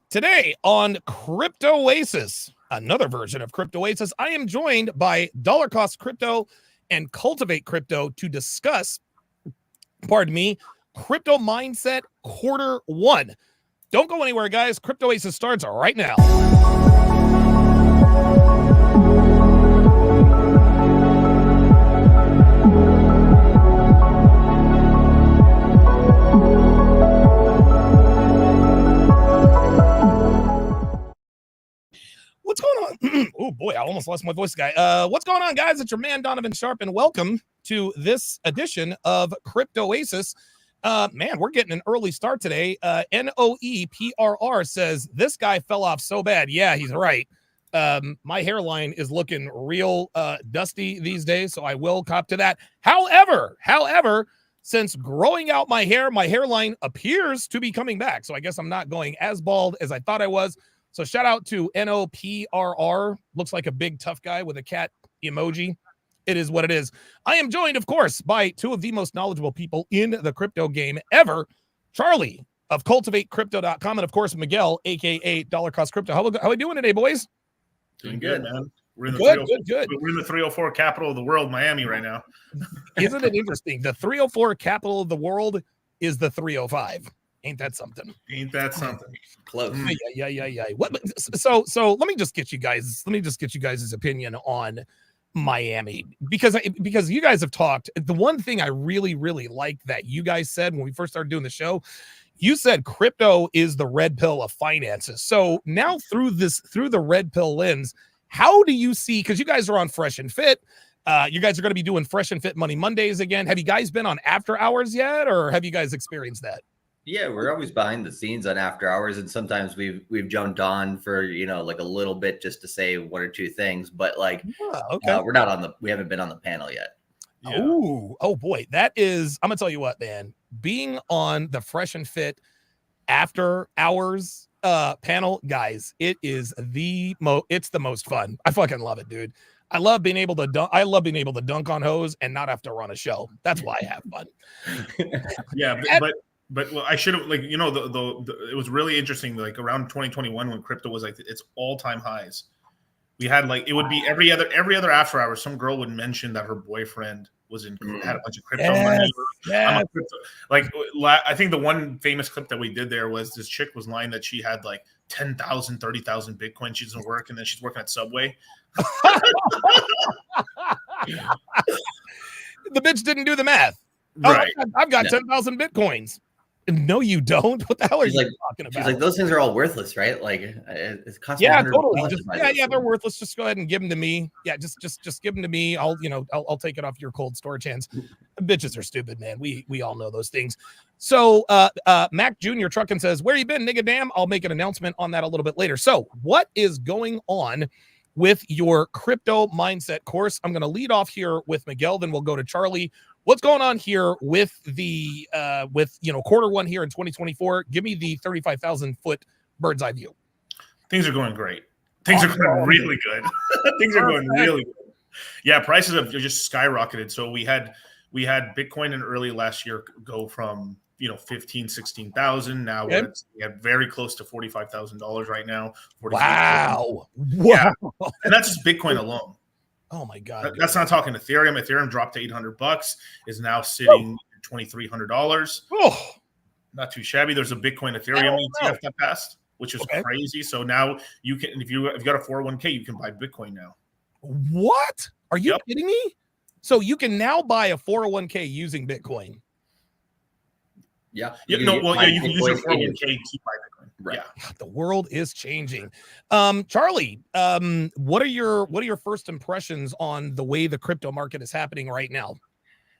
Today on Crypto Oasis, another version of Crypto Oasis, I am joined by Dollar Cost Crypto and Cultivate Crypto to discuss, Crypto Mindset Quarter 1. Don't go anywhere, guys. Crypto Oasis starts right now. What's going on? Oh boy, I almost lost my voice, guy. What's going on, guys? It's your man Donovan Sharp, and welcome to this edition of Crypto Oasis. Man, we're getting an early start today. NOEPRR says this guy fell off so bad. Yeah, he's right. My hairline is looking real dusty these days, so I will cop to that. However, since growing out my hairline appears to be coming back. So I guess I'm not going as bald as I thought I was. So shout out to NOPRR. Looks like a big tough guy with a cat emoji. It is what it is. I am joined, of course, by two of the most knowledgeable people in the crypto game ever. Charlie of CultivateCrypto.com and, of course, Miguel, a.k.a. Dollar Cost Crypto. How are we doing today, boys? Doing good, man. We're in the good. We're in the 304 capital of the world, Miami, right now. Isn't it interesting? The 304 capital of the world is the 305. Ain't that something? Close. Yeah. What? So let me just get you guys. Opinion on Miami because you guys have talked. The one thing I really liked that you guys said when we first started doing the show, you said crypto is the red pill of finances. So now through the red pill lens, how do you see? Because you guys are on Fresh and Fit. You guys are going to be doing Fresh and Fit Money Mondays again. Have you guys been on After Hours yet, or have you guys experienced that? Yeah, we're always behind the scenes on After Hours, and sometimes we've jumped on for like a little bit just to say one or two things, but we're not we haven't been on the panel yet. Yeah. Oh boy, that is. I'm gonna tell you what, man. Being on the Fresh and Fit After Hours panel, guys, it's the most fun. I fucking love it, dude. I love being able to dunk on hoes and not have to run a show. That's why I have fun. Yeah, but well, I should have it was really interesting. Like around 2021 when crypto was like its all-time highs, we had it would be every other After Hours, some girl would mention that her boyfriend was had a bunch of crypto money. Yes. I think the one famous clip that we did there was this chick was lying that she had like 10,000, 30,000 Bitcoin. She doesn't work, and then she's working at Subway. The bitch didn't do the math. Right. I've got 10,000 Bitcoins. No, you don't. What the hell are you talking about? She's like, those things are all worthless, right? Like, it costs totally. They're worthless. Just go ahead and give them to me. Yeah, just give them to me. I'll take it off your cold storage hands. Bitches are stupid, man. We all know those things. So, Mac Jr. Truckin says, "Where you been, nigga? Damn." I'll make an announcement on that a little bit later. So, what is going on with your crypto mindset course? I'm going to lead off here with Miguel. Then we'll go to Charlie. What's going on here with the quarter one here in 2024? Give me the 35,000 foot bird's eye view. Things are going great. Things are going really good. Things are going really good. Yeah, prices have just skyrocketed. So we had Bitcoin in early last year go from 16,000. Now we're very close to $45,000 right now. Wow. Yeah, and that's just Bitcoin alone. Oh my God! That's not talking Ethereum. Ethereum dropped to $800, is now sitting at $2,300. Oh, not too shabby. There's a Bitcoin Ethereum ETF that passed, which is crazy. So now you can, if you've got a 401k, you can buy Bitcoin now. What? Are you kidding me? So you can now buy a 401k using Bitcoin. Yeah. You can use your 401k to buy Bitcoin. Right. Yeah. The world is changing. Charlie, what are your first impressions on the way the crypto market is happening right now?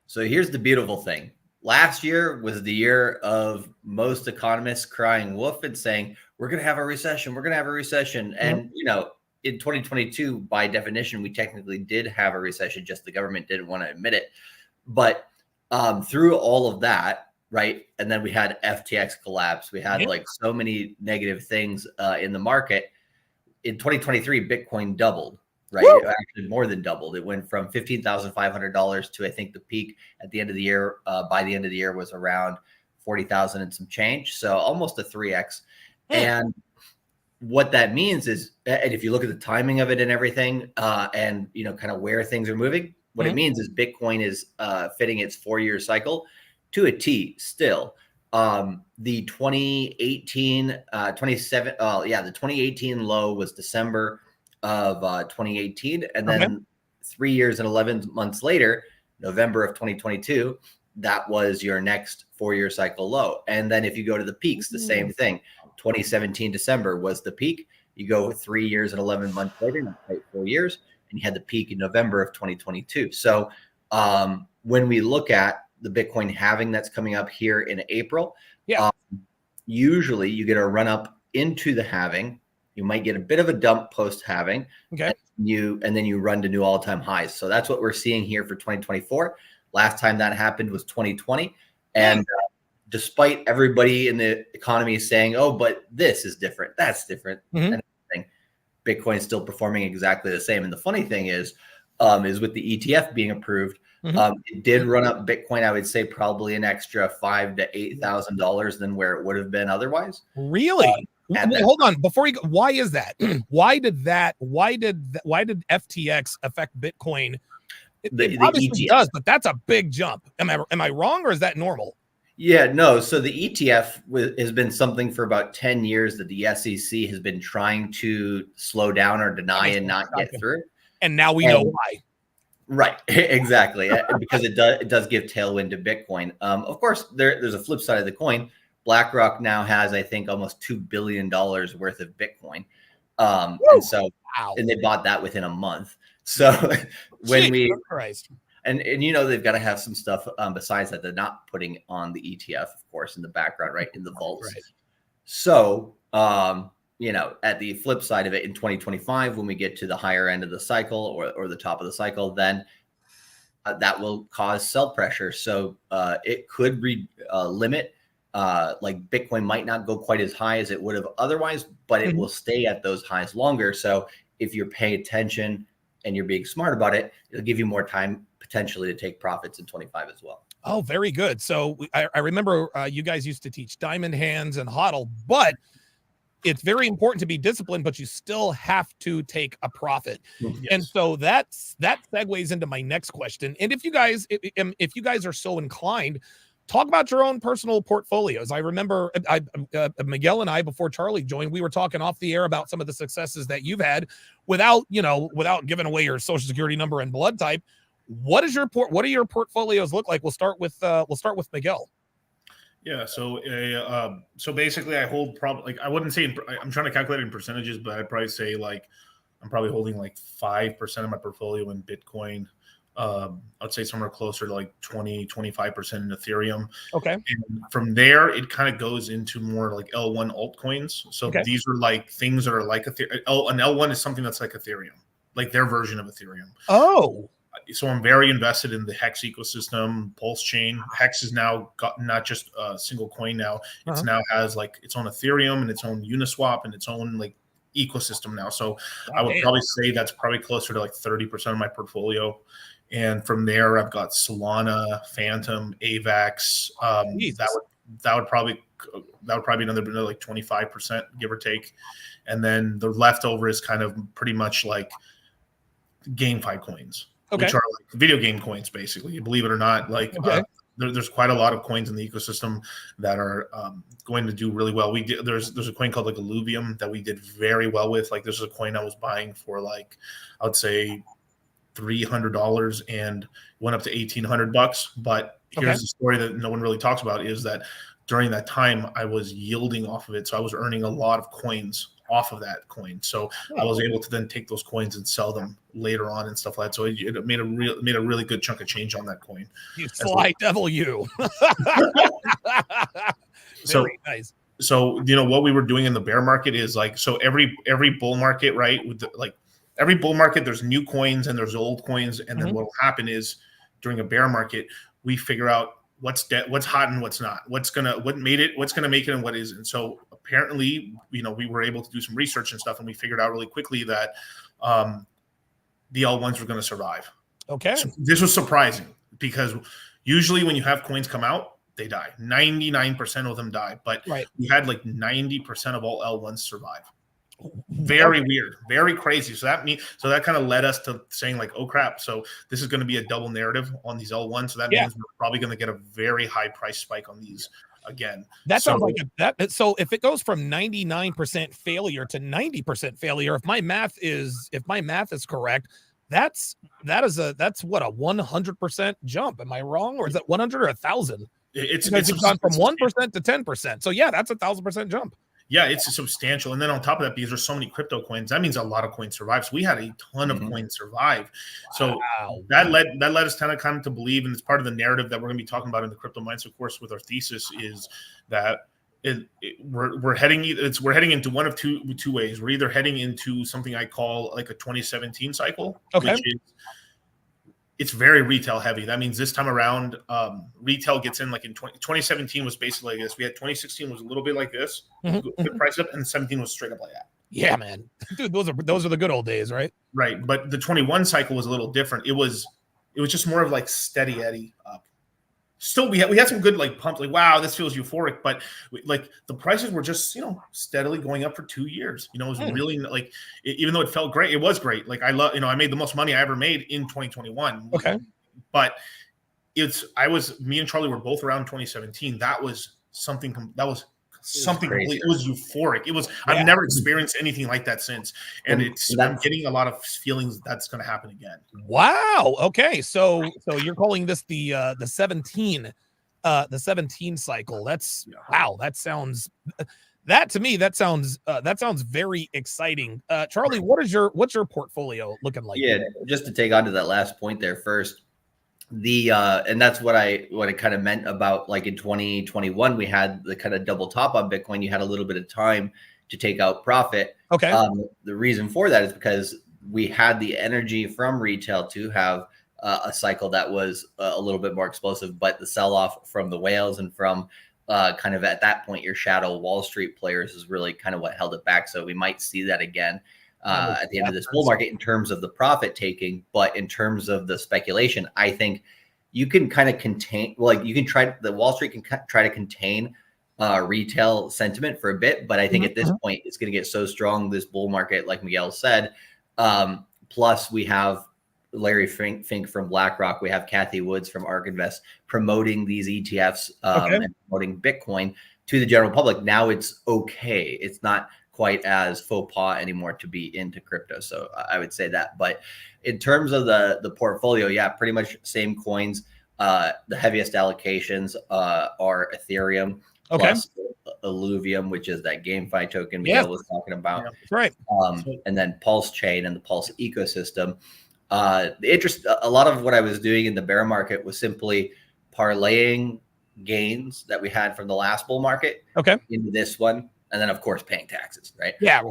So here's the beautiful thing. Last year was the year of most economists crying wolf and saying, we're going to have a recession. We're going to have a recession. And, in 2022, by definition, we technically did have a recession, just the government didn't want to admit it. But through all of that, right. And then we had FTX collapse. We had so many negative things in the market. In 2023, Bitcoin doubled, right? It actually more than doubled. It went from $15,500 to, I think, the peak at the end of the year. By the end of the year was around 40,000 and some change. So almost a 3x. And what that means is, and if you look at the timing of it and everything, and kind of where things are moving, what it means is Bitcoin is fitting its 4-year cycle to a T still. The 2018, 27, the 2018 low was December of 2018, and then 3 years and 11 months later, November of 2022, that was your next 4-year cycle low. And then if you go to the peaks, the same thing. 2017 December was the peak. You go 3 years and 11 months later, not quite 4 years, and you had the peak in November of 2022. So when we look at the Bitcoin halving that's coming up here in April, usually you get a run up into the halving. You might get a bit of a dump post halving, and then you run to new all-time highs. So that's what we're seeing here for 2024. Last time that happened was 2020, and despite everybody in the economy saying, "Oh, but this is different, that's different," and everything, Bitcoin is still performing exactly the same. And the funny thing is with the ETF being approved, it did run up Bitcoin, I would say probably an extra $5,000 to $8,000 than where it would have been otherwise. Really? Hold on, before you go, why is that? Why did FTX affect Bitcoin? It obviously does, but that's a big jump. Am I wrong, or is that normal? Yeah, no. So the ETF has been something for about 10 years that the SEC has been trying to slow down or deny and not get through. And now we know why. Right, exactly, because it does give tailwind to Bitcoin. Of course, there's a flip side of the coin. BlackRock now has, I think, almost $2 billion worth of Bitcoin, and so and they bought that within a month. So when and they've got to have some stuff besides that they're not putting on the ETF, of course, in the background, right, in the vaults. Right. So at the flip side of it, in 2025, when we get to the higher end of the cycle or the top of the cycle, then that will cause sell pressure. So it could limit, like Bitcoin might not go quite as high as it would have otherwise, but it will stay at those highs longer. So if you're paying attention and you're being smart about it, it'll give you more time potentially to take profits in 25 as well. Oh, very good. So I remember you guys used to teach diamond hands and hodl, but it's very important to be disciplined, but you still have to take a profit. Yes. And so that segues into my next question. And if you guys are so inclined, talk about your own personal portfolios. I remember Miguel and I, before Charlie joined, we were talking off the air about some of the successes that you've had without giving away your social security number and blood type. What do your portfolios look like? We'll start with Miguel. Yeah, so basically I hold probably, like, I wouldn't say I'm trying to calculate in percentages, but I'd probably say like I'm probably holding like 5% of my portfolio in Bitcoin. I'd say somewhere closer to like 20-25% in Ethereum. Okay. And from there, it kind of goes into more like L1 altcoins. So these are like things that are like an L1 is something that's like Ethereum, like their version of Ethereum. Oh. So I'm very invested in the Hex ecosystem, Pulse Chain. Hex is now got not just a single coin now. It's now has like its own Ethereum and its own Uniswap and its own like ecosystem now. So I would probably say that's probably closer to like 30% of my portfolio. And from there, I've got Solana, Phantom, AVAX. That would probably be another like 25%, give or take. And then the leftover is kind of pretty much like GameFi coins. Which are like video game coins, basically. Believe it or not, like there's quite a lot of coins in the ecosystem that are going to do really well. There's a coin called like Illuvium that we did very well with. Like, this is a coin I was buying for like, I would say $300 and went up to $1,800. But here's the story that no one really talks about, is that during that time I was yielding off of it, so I was earning a lot of coins off of that coin. So I was able to then take those coins and sell them later on and stuff like that. So it made a really good chunk of change on that coin. You sly devil, you. So nice. So what we were doing in the bear market is like, so every bull market, right? With every bull market, there's new coins and there's old coins, and then what will happen is during a bear market, we figure out what's hot and what's not, what's gonna make it and what isn't. So apparently, we were able to do some research and stuff, and we figured out really quickly that the L1s were going to survive. Okay. So this was surprising, because usually when you have coins come out, they die. 99% of them die, but we had like 90% of all L1s survive. Very weird, very crazy. So that kind of led us to saying like, oh crap. So this is going to be a double narrative on these L1. So that means we're probably going to get a very high price spike on these again. That sounds like that. So if it goes from 99% failure to 90% failure, if my math is correct, that's what, a 100% jump. Am I wrong? Or is that 100 or 1,000? It's gone from 1% to 10%. So yeah, that's 1,000% jump. Yeah, it's substantial. And then on top of that, because there's so many crypto coins, that means a lot of coins survive. So we had a ton of coins survive. So that led us kind of to believe, and it's part of the narrative that we're going to be talking about in the Crypto Mindset course with our thesis, is that we're heading into one of two ways. We're either heading into something I call like a 2017 cycle, which is, it's very retail heavy. That means this time around, retail gets in like in 2017 was basically like this. We had 2016 was a little bit like this, good price up, and 17 was straight up like that. Yeah, man, dude, those are the good old days, right? Right, but the 21 cycle was a little different. It was just more of like steady Eddie up. Still, we had some good like pumps, like wow, this feels euphoric, but like the prices were just steadily going up for 2 years. It was really like, even though it felt great, it was great. Like I I made the most money I ever made in 2021. Okay, but me and Charlie were both around 2017. That was something complete. It was euphoric. It was I've never experienced anything like that since, and I'm getting a lot of feelings that's going to happen again. Wow. Okay, so you're calling this the 17 cycle. That's wow. That sounds very exciting. Charlie, what's your portfolio looking like? Yeah, just to take on to that last point there first. And that's what I kind of meant about, like, in 2021 we had the kind of double top on Bitcoin. You had a little bit of time to take out profit. Okay. The reason for that is because we had the energy from retail to have a cycle that was a little bit more explosive, but the sell-off from the whales and from kind of at that point your shadow Wall Street players is really kind of what held it back. So we might see that again at the end of this bull market in terms of the profit taking. But in terms of the speculation, I think you can kind of contain, like, you can try, the Wall Street can try to contain retail sentiment for a bit, but I think at this point it's going to get so strong, this bull market, like Miguel said. Plus we have Larry Fink from BlackRock, we have Kathy Woods from ARK Invest promoting these ETFs and promoting Bitcoin to the general public. Now it's okay. It's not quite as faux pas anymore to be into crypto. So I would say that. But in terms of the portfolio, yeah, pretty much same coins. The heaviest allocations are Ethereum, plus Illuvium, which is that GameFi token Miguel was talking about. Yeah, right. And then Pulse Chain and the Pulse ecosystem. A lot of what I was doing in the bear market was simply parlaying gains that we had from the last bull market into this one. And then, of course, paying taxes, right? Yeah.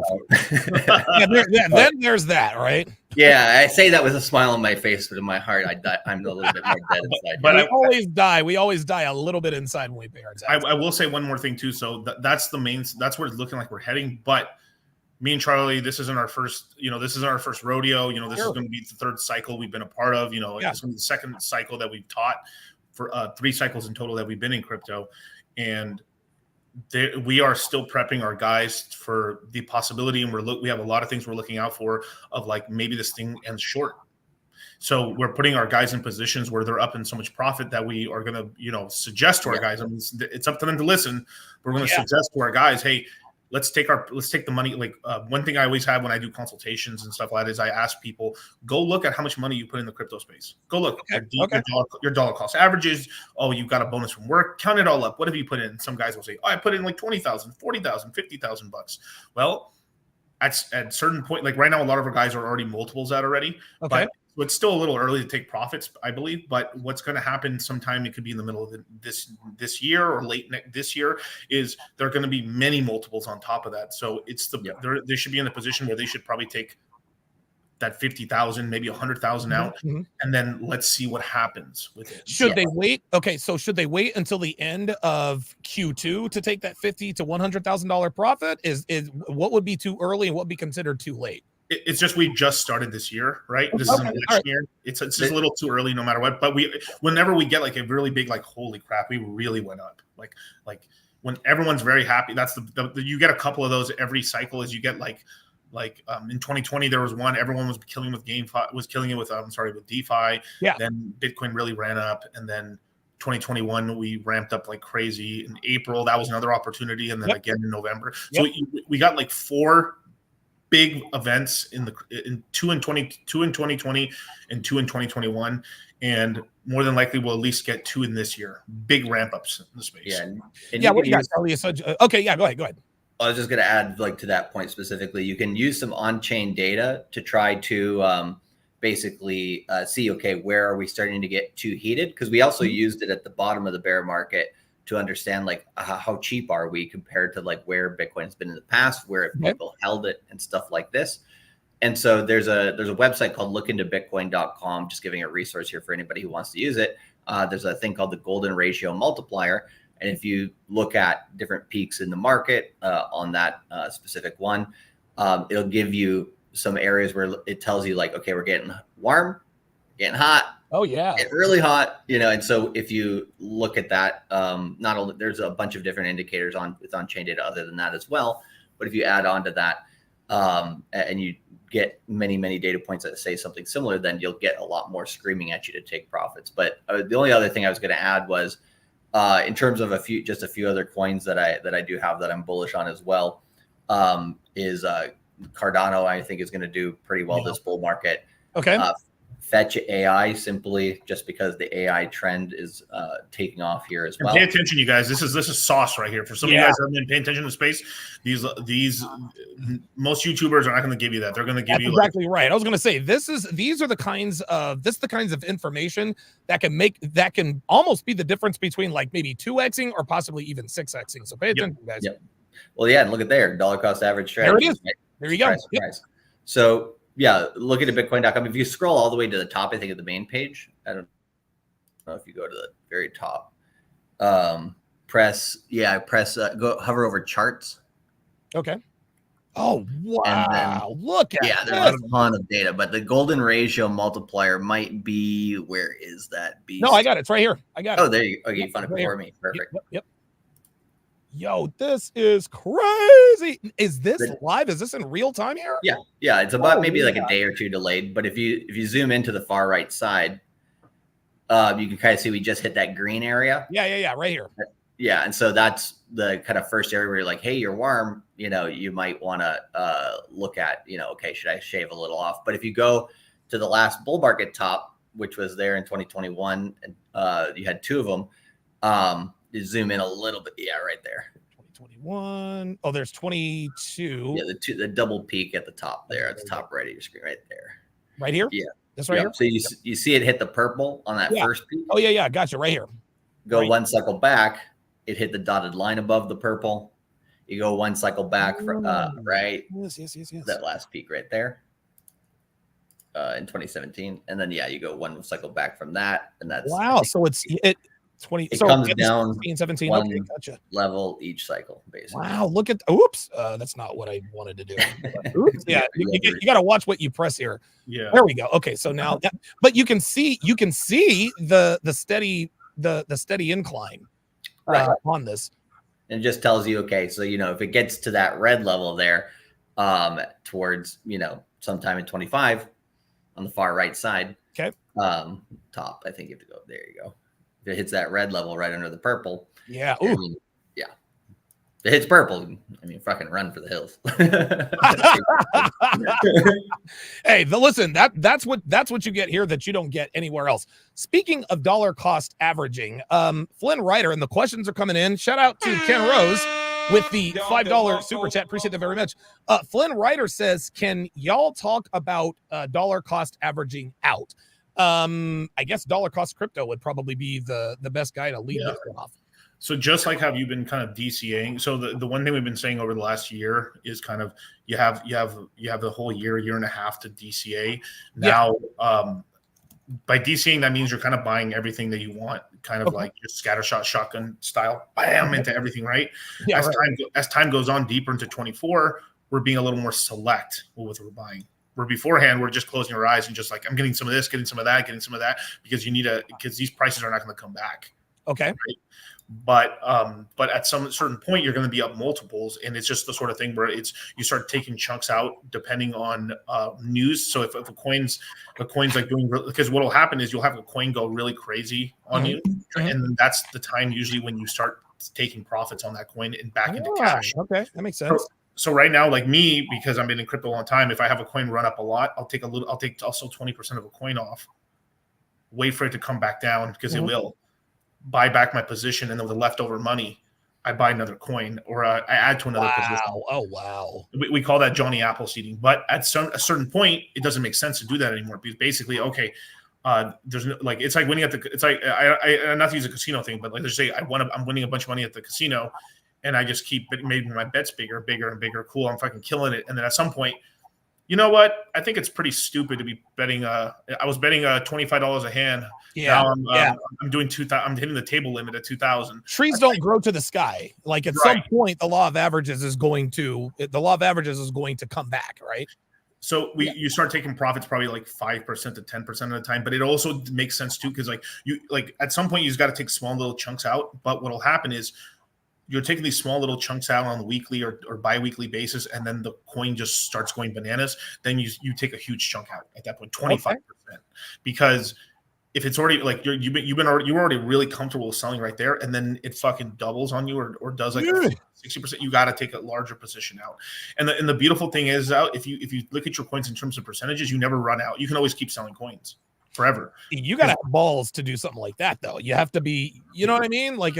Then there's that, right? Yeah, I say that with a smile on my face, but in my heart, I'm a little bit more dead inside. But we always die a little bit inside when we pay our taxes. I will say one more thing too. So that's where it's looking like we're heading. But me and Charlie, this isn't our first rodeo. This is going to be the third cycle we've been a part of. It's going to be the second cycle that we've taught for 3 cycles in total that we've been in crypto, and we are still prepping our guys for the possibility, and we have a lot of things we're looking out for, of like maybe this thing ends short. So we're putting our guys in positions where they're up in so much profit that we are going to, suggest to our guys. I mean, it's up to them to listen. We're going to suggest to our guys, hey, let's take the money. Like one thing I always have when I do consultations and stuff like that is I ask people, go look at how much money you put in the crypto space. Go look your dollar cost averages. Oh, you got a bonus from work. Count it all up. What have you put in? Some guys will say, oh, I put in like 20,000, 40,000, 50,000 bucks. Well, at certain point, like right now, a lot of our guys are already multiples out already. But it's still a little early to take profits, I believe. But what's going to happen sometime, it could be in the middle of this year or late this year, is there are going to be many multiples on top of that. So it's they should be in a position where they should probably take that 50,000, maybe 100,000 out, and then let's see what happens with it. Should they wait? Okay, so should they wait until the end of Q2 to take that $50,000 to $100,000 profit? Is what would be too early and what would be considered too late? It's just we just started this year, right? This is next year. It's just a little too early, no matter what. But whenever we get like a really big, like, holy crap, we really went up. Like when everyone's very happy. That's you get a couple of those every cycle. As you get like in 2020 there was one, everyone was killing with GameFi, was killing it with with DeFi. Yeah. Then Bitcoin really ran up, and then 2021 we ramped up like crazy. In April that was another opportunity, and then again in November. So we got like 4 big events in two in 2020 and 2 in 2021, and more than likely we'll at least get 2 in this year. Big ramp ups in the space. Yeah. What do you got, Charlie? Okay, yeah, go ahead. I was just going to add, like, to that point specifically, you can use some on-chain data to try to basically see, okay, where are we starting to get too heated? Because we also used it at the bottom of the bear market to understand, like, how cheap are we compared to like where Bitcoin's been in the past, where people held it and stuff like this. And so there's a website called lookintobitcoin.com, just giving a resource here for anybody who wants to use it. There's a thing called the golden ratio multiplier. And if you look at different peaks in the market on that specific one, it'll give you some areas where it tells you like, okay, we're getting warm, getting hot. Oh yeah, getting really hot, And so if you look at that, not only there's a bunch of different indicators with on-chain data other than that as well. But if you add on to that and you get many data points that say something similar, then you'll get a lot more screaming at you to take profits. But the only other thing I was going to add was, in terms of a few other coins that I do have that I'm bullish on as well, is Cardano. I think is going to do pretty well this bull market. Okay. Fetch AI, simply just because the AI trend is taking off here as well. And pay attention, you guys. This is sauce right here. For some of you guys that have been paying attention to the space, these most YouTubers are not going to give you that. They're going to give you exactly right. I was going to say these are the kinds of information that can almost be the difference between like maybe 2xing or possibly even 6xing. So pay attention, guys. Yep. Well, yeah, and look at there, dollar cost average strategy. There it is. Right? There you go. Price. So yeah, look at bitcoin.com. If you scroll all the way to the top, I think of the main page. I don't know if you go to the very top. Go hover over charts. Okay. Oh wow! Look at there's a ton of data, but the golden ratio multiplier might be, where is that beast? No, I got it. It's right here. I got it. Oh, there you go. Okay, you found it before me. Perfect. Yep. Yo, this is crazy. Is this live? Is this in real time here? Yeah. It's about maybe like a day or two delayed. But if you zoom into the far right side, you can kind of see we just hit that green area. Yeah. Right here. Yeah, and so that's the kind of first area where you're like, hey, you're warm. You might want to look at, okay, should I shave a little off? But if you go to the last bull market top, which was there in 2021, and you had 2 of them. You zoom in a little bit. Yeah, right there. 2021. Oh, there's 22. Yeah, the double peak at the top there. At the top right of your screen, right there. Right here? Yeah. That's right here. So you see it hit the purple on that first peak. Oh, yeah. Gotcha. Right here. Go one cycle back. It hit the dotted line above the purple. You go one cycle back from right. Yes. That last peak right there. In 2017. And then you go one cycle back from that. And that's so it's 20. It comes down 16, 17. one okay, gotcha. level each cycle, basically. Wow, look at that's not what I wanted to do. Oops, yeah, you got to watch what you press here. Yeah, there we go. Okay, so now, but you can see the steady incline on this. And it just tells you, okay, so if it gets to that red level there, towards sometime in 25 on the far right side, okay, top, I think you have to go. There you go. If it hits that red level right under the purple, yeah, if it hits purple, fucking run for the hills. Hey, listen, that's what you get here that you don't get anywhere else. Speaking of dollar cost averaging, Flynn Ryder, and the questions are coming in. Shout out to Ken Rose with the $5 super chat. Appreciate that very much. Flynn Ryder says, can y'all talk about dollar cost averaging out? I guess dollar cost crypto would probably be the best guy to lead this off. So just like how you've been kind of DCAing. So the one thing we've been saying over the last year is kind of you have the whole year and a half to DCA. Now, by DCAing, that means you're kind of buying everything that you want, kind of like just scattershot shotgun style, bam, into everything, right? Yeah, as time goes on deeper into 24, we're being a little more select with what we're buying. Where beforehand, we're just closing our eyes and just like, I'm getting some of this, getting some of that, because because these prices are not going to come back. Okay. Right? but at some certain point you're going to be up multiples, and it's just the sort of thing where you start taking chunks out depending on news. So if a coin's like doing, because what will happen is you'll have a coin go really crazy on you, and that's the time usually when you start taking profits on that coin and back into cash. Okay, that makes sense. So right now, like me, because I've been in crypto a long time, if I have a coin run up a lot, I'll sell 20% of a coin off, wait for it to come back down, because it will, buy back my position, and then with the leftover money, I buy another coin, or I add to another position. Oh, wow. We call that Johnny Appleseeding. But at a certain point, it doesn't make sense to do that anymore, because basically, okay, there's no, like, it's like winning at it's like, I not to use a casino thing, but like, let's say I'm winning a bunch of money at the casino, and I just keep making my bets bigger and bigger. Cool, I'm fucking killing it. And then at some point, you know what? I think it's pretty stupid to be betting. I was betting $25 a hand. Yeah. Now I'm doing 2,000. I'm hitting the table limit at 2,000. Trees don't grow to the sky. Like at some point, the law of averages is going to come back, right? So you start taking profits probably like 5% to 10% of the time, but it also makes sense too, because like at some point you just got to take small little chunks out. But what'll happen is you're taking these small little chunks out on a weekly or bi-weekly basis, and then the coin just starts going bananas. Then you take a huge chunk out at that point, 25%, because if it's already like you're already really comfortable with selling right there, and then it fucking doubles on you or does like 60%, you got to take a larger position out. And the beautiful thing is, if you look at your coins in terms of percentages, you never run out. You can always keep selling coins forever. You got to have balls to do something like that, though. You have to be, you know what I mean? Like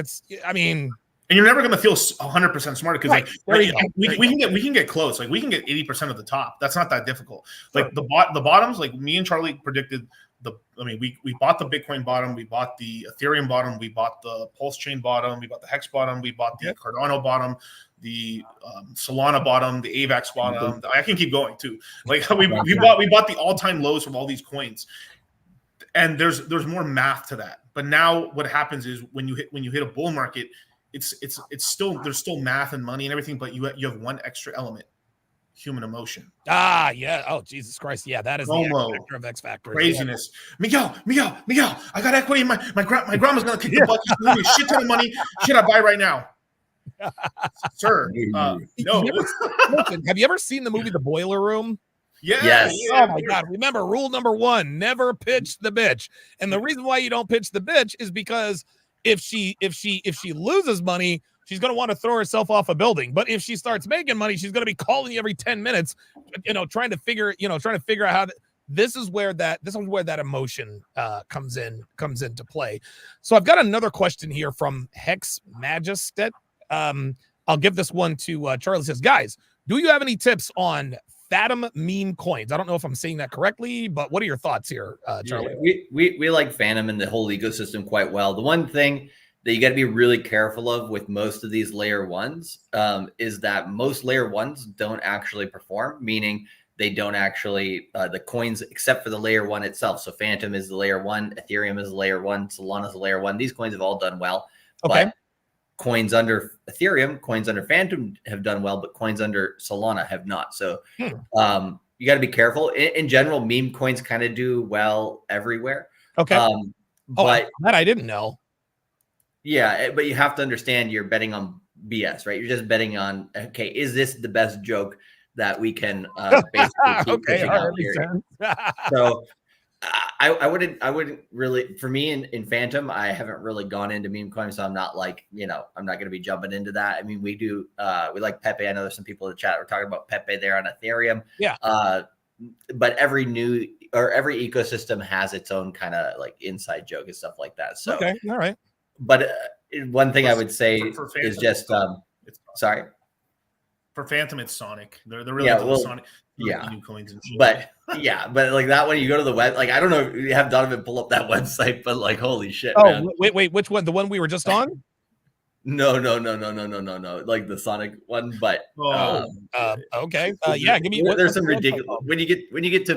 and you're never going to feel 100% smarter, because we can get close. Like we can get 80% of the top. That's not that difficult. Like the bottoms, like me and Charlie predicted we bought the Bitcoin bottom, we bought the Ethereum bottom, we bought the Pulse Chain bottom, we bought the Hex bottom, we bought the Cardano bottom, the Solana bottom, the AVAX bottom. I can keep going too. Like we bought the all-time lows from all these coins. And there's more math to that. But now what happens is when you hit a bull market, it's still, there's still math and money and everything, but you have one extra element: human emotion. Yeah. Oh, Jesus Christ. Yeah, that is FOMO, the X factor of X Factor. Craziness. Miguel, I got equity in my grandma's gonna kick the butt. She's giving me a shit ton of money. Should I buy right now? Sir, no. Have you ever seen the movie The Boiler Room? Yes. Oh my God. Remember rule number 1, never pitch the bitch. And the reason why you don't pitch the bitch is because if she loses money, she's going to want to throw herself off a building. But if she starts making money, she's going to be calling you every 10 minutes, trying to figure out how this is where that emotion comes into play. So I've got another question here from Hex Majestet. I'll give this one to Charlie. Says, guys, do you have any tips on Fathom meme coins? I don't know if I'm saying that correctly, but what are your thoughts here, Charlie? Yeah, we like Fathom and the whole ecosystem quite well. The one thing that you got to be really careful of with most of these layer ones is that most layer ones don't actually perform, meaning they don't actually the coins, except for the layer 1 itself. So Phantom is the layer 1, Ethereum is the layer 1, Solana is the layer 1. These coins have all done well. Okay. But coins under Ethereum, coins under Phantom have done well, but coins under Solana have not. So you got to be careful. In general, meme coins kind of do well everywhere. Okay. But that I didn't know. Yeah, but you have to understand you're betting on BS, right? You're just betting on, okay, is this the best joke that we can basically keep pushing out here? So I wouldn't really, for me in Phantom, I haven't really gone into meme coins, so I'm not like, I'm not going to be jumping into that. I mean, we like Pepe. I know there's some people in the chat who are talking about Pepe there on Ethereum. Yeah. But every ecosystem has its own kind of like inside joke and stuff like that. So, okay. All right. But one thing I would say is just, sorry. For Phantom, it's Sonic. They're really Sonic. Yeah, new coins and shit. but like that one, you go to the web. Like I don't know if you have Donovan pull up that website, but like holy shit! Oh, man. wait, which one? The one we were just on? No. Like the Sonic one, but okay. Yeah, give me. There's some ridiculous when you get to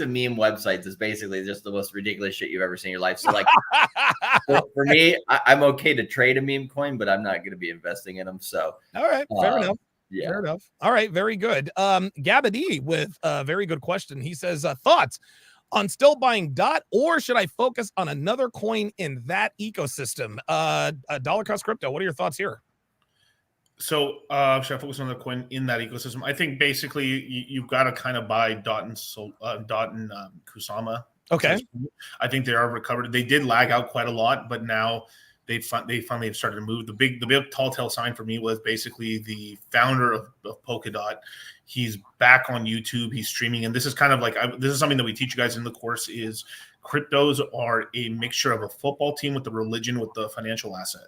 meme websites. It's basically just the most ridiculous shit you've ever seen in your life. So like, for me, I'm okay to trade a meme coin, but I'm not going to be investing in them. So all right, fair enough. Yeah. Fair enough. All right, very good. Gabadee with a very good question. He says, thoughts on still buying DOT, or should I focus on another coin in that ecosystem? Dollar cost crypto. What are your thoughts here? So should I focus on the coin in that ecosystem? I think basically you've got to kind of buy DOT and Kusama. Okay. I think they are recovered. They did lag out quite a lot, but now they finally have started to move. The big tall tale sign for me was basically the founder of Polkadot. He's back on YouTube. He's streaming, and this is kind of like this is something that we teach you guys in the course. Is cryptos are a mixture of a football team with the religion with the financial asset.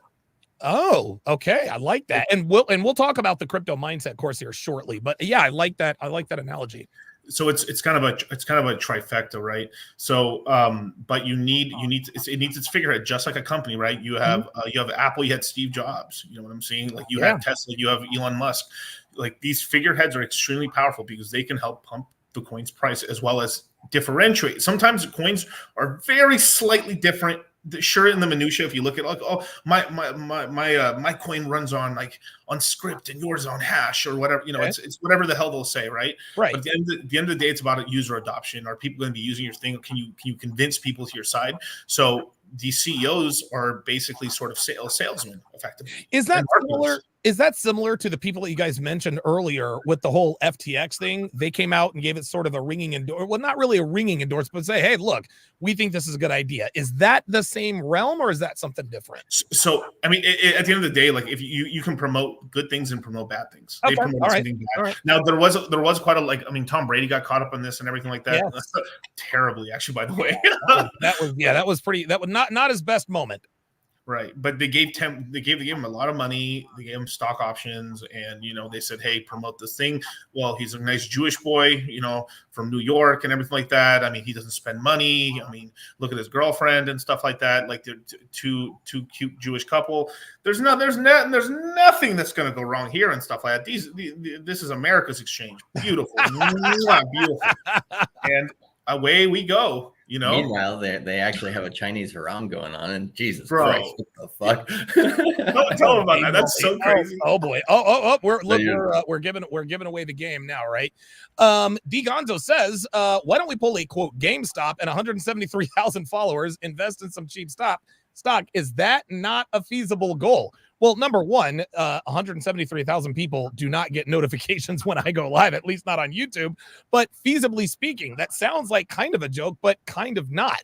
Oh, okay. I like that. And we'll talk about the crypto mindset course here shortly. But yeah, I like that. I like that analogy. So it's kind of a trifecta, right? So but it needs its figurehead, just like a company, right? You have Apple, you had Steve Jobs, you know what I'm saying? Like you had Tesla, you have Elon Musk. Like these figureheads are extremely powerful because they can help pump the coin's price as well as differentiate. Sometimes the coins are very slightly different. Sure, in the minutia, if you look at like, oh, my coin runs on script and yours on hash or whatever, you know, it's whatever the hell they'll say, right? Right. But at the end of the day, it's about user adoption. Are people going to be using your thing? Can you convince people to your side? So these CEOs are basically sort of salesmen, effectively. Is that similar? Is that similar to the people that you guys mentioned earlier with the whole FTX thing? They came out and gave it sort of a ringing endorsement. Well, not really a ringing endorsement, but say, hey, look, we think this is a good idea. Is that the same realm or is that something different? So, I mean, at the end of the day, like if you can promote good things and promote bad things. Okay. They promote something bad. Right. Now, there was quite a Tom Brady got caught up on this and everything like that. Yes. Terribly, actually, by the way. that was pretty, that was not his best moment. Right, but they gave him a lot of money. They gave him stock options, and they said, "Hey, promote this thing." Well, he's a nice Jewish boy, from New York and everything like that. I mean, he doesn't spend money. I mean, look at his girlfriend and stuff like that. Like they're two cute Jewish couple. There's nothing that's going to go wrong here and stuff like that. This is America's exchange. Beautiful, beautiful, and away we go. Meanwhile, they actually have a Chinese haram going on, and Jesus Christ, what the fuck? Tell them about that. That's so crazy. Oh boy. We're giving away the game now, right? D Gonzo says, why don't we pull a quote GameStop and 173,000 followers, invest in some cheap stock? Is that not a feasible goal? Well, number one, 173,000 people do not get notifications when I go live, at least not on YouTube. But feasibly speaking, that sounds like kind of a joke, but kind of not.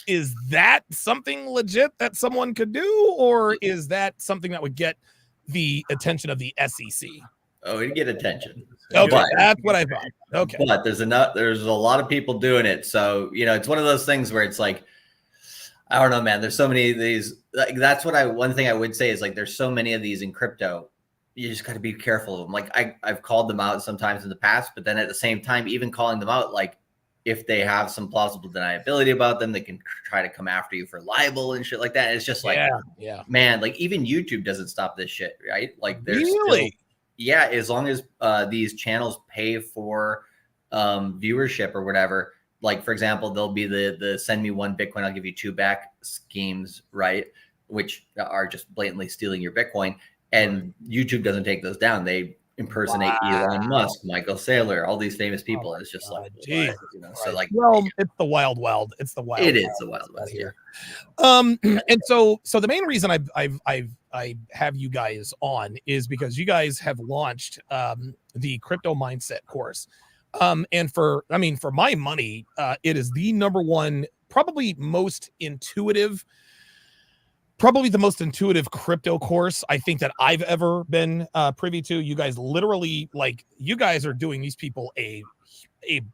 Is that something legit that someone could do, or is that something that would get the attention of the SEC? Oh, it'd get attention. Okay, that's what I thought. Okay, but there's a lot of people doing it, so it's one of those things where it's like, I don't know, man. There's so many of these. Like, that's one thing I would say is like, there's so many of these in crypto. You just got to be careful of them. Like I've called them out sometimes in the past, but then at the same time, even calling them out, like if they have some plausible deniability about them, they can try to come after you for libel and shit like that. And it's just like, man, like even YouTube doesn't stop this shit, right? Like there's really, as long as these channels pay for viewership or whatever. Like, for example, there'll be the send me one Bitcoin, I'll give you two back schemes, right? Which are just blatantly stealing your Bitcoin. And YouTube doesn't take those down. They impersonate Elon Musk, Michael Saylor, all these famous people. And it's just like, so like, well, it's the wild. It's the wild. It is the wild west here. And so the main reason I have you guys on is because you guys have launched the crypto mindset course. And for my money, it is the number one, probably the most intuitive crypto course I think that I've ever been privy to. You guys literally, you guys are doing these people a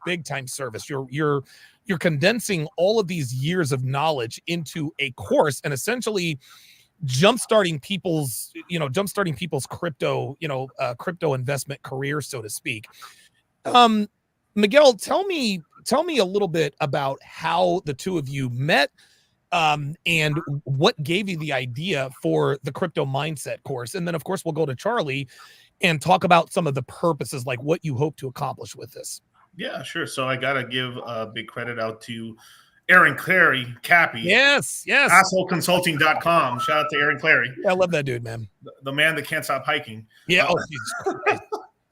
big time service. You're condensing all of these years of knowledge into a course and essentially jumpstarting people's crypto, crypto investment career, so to speak. Miguel, tell me a little bit about how the two of you met, and what gave you the idea for the crypto mindset course. And then of course we'll go to Charlie and talk about some of the purposes, like what you hope to accomplish with this. Yeah, sure. So I got to give a big credit out to Aaron Clary, Cappy. Yes. AssholeConsulting.com. Shout out to Aaron Clary. Yeah, I love that dude, man. The man that can't stop hiking. Yeah. Jesus Christ.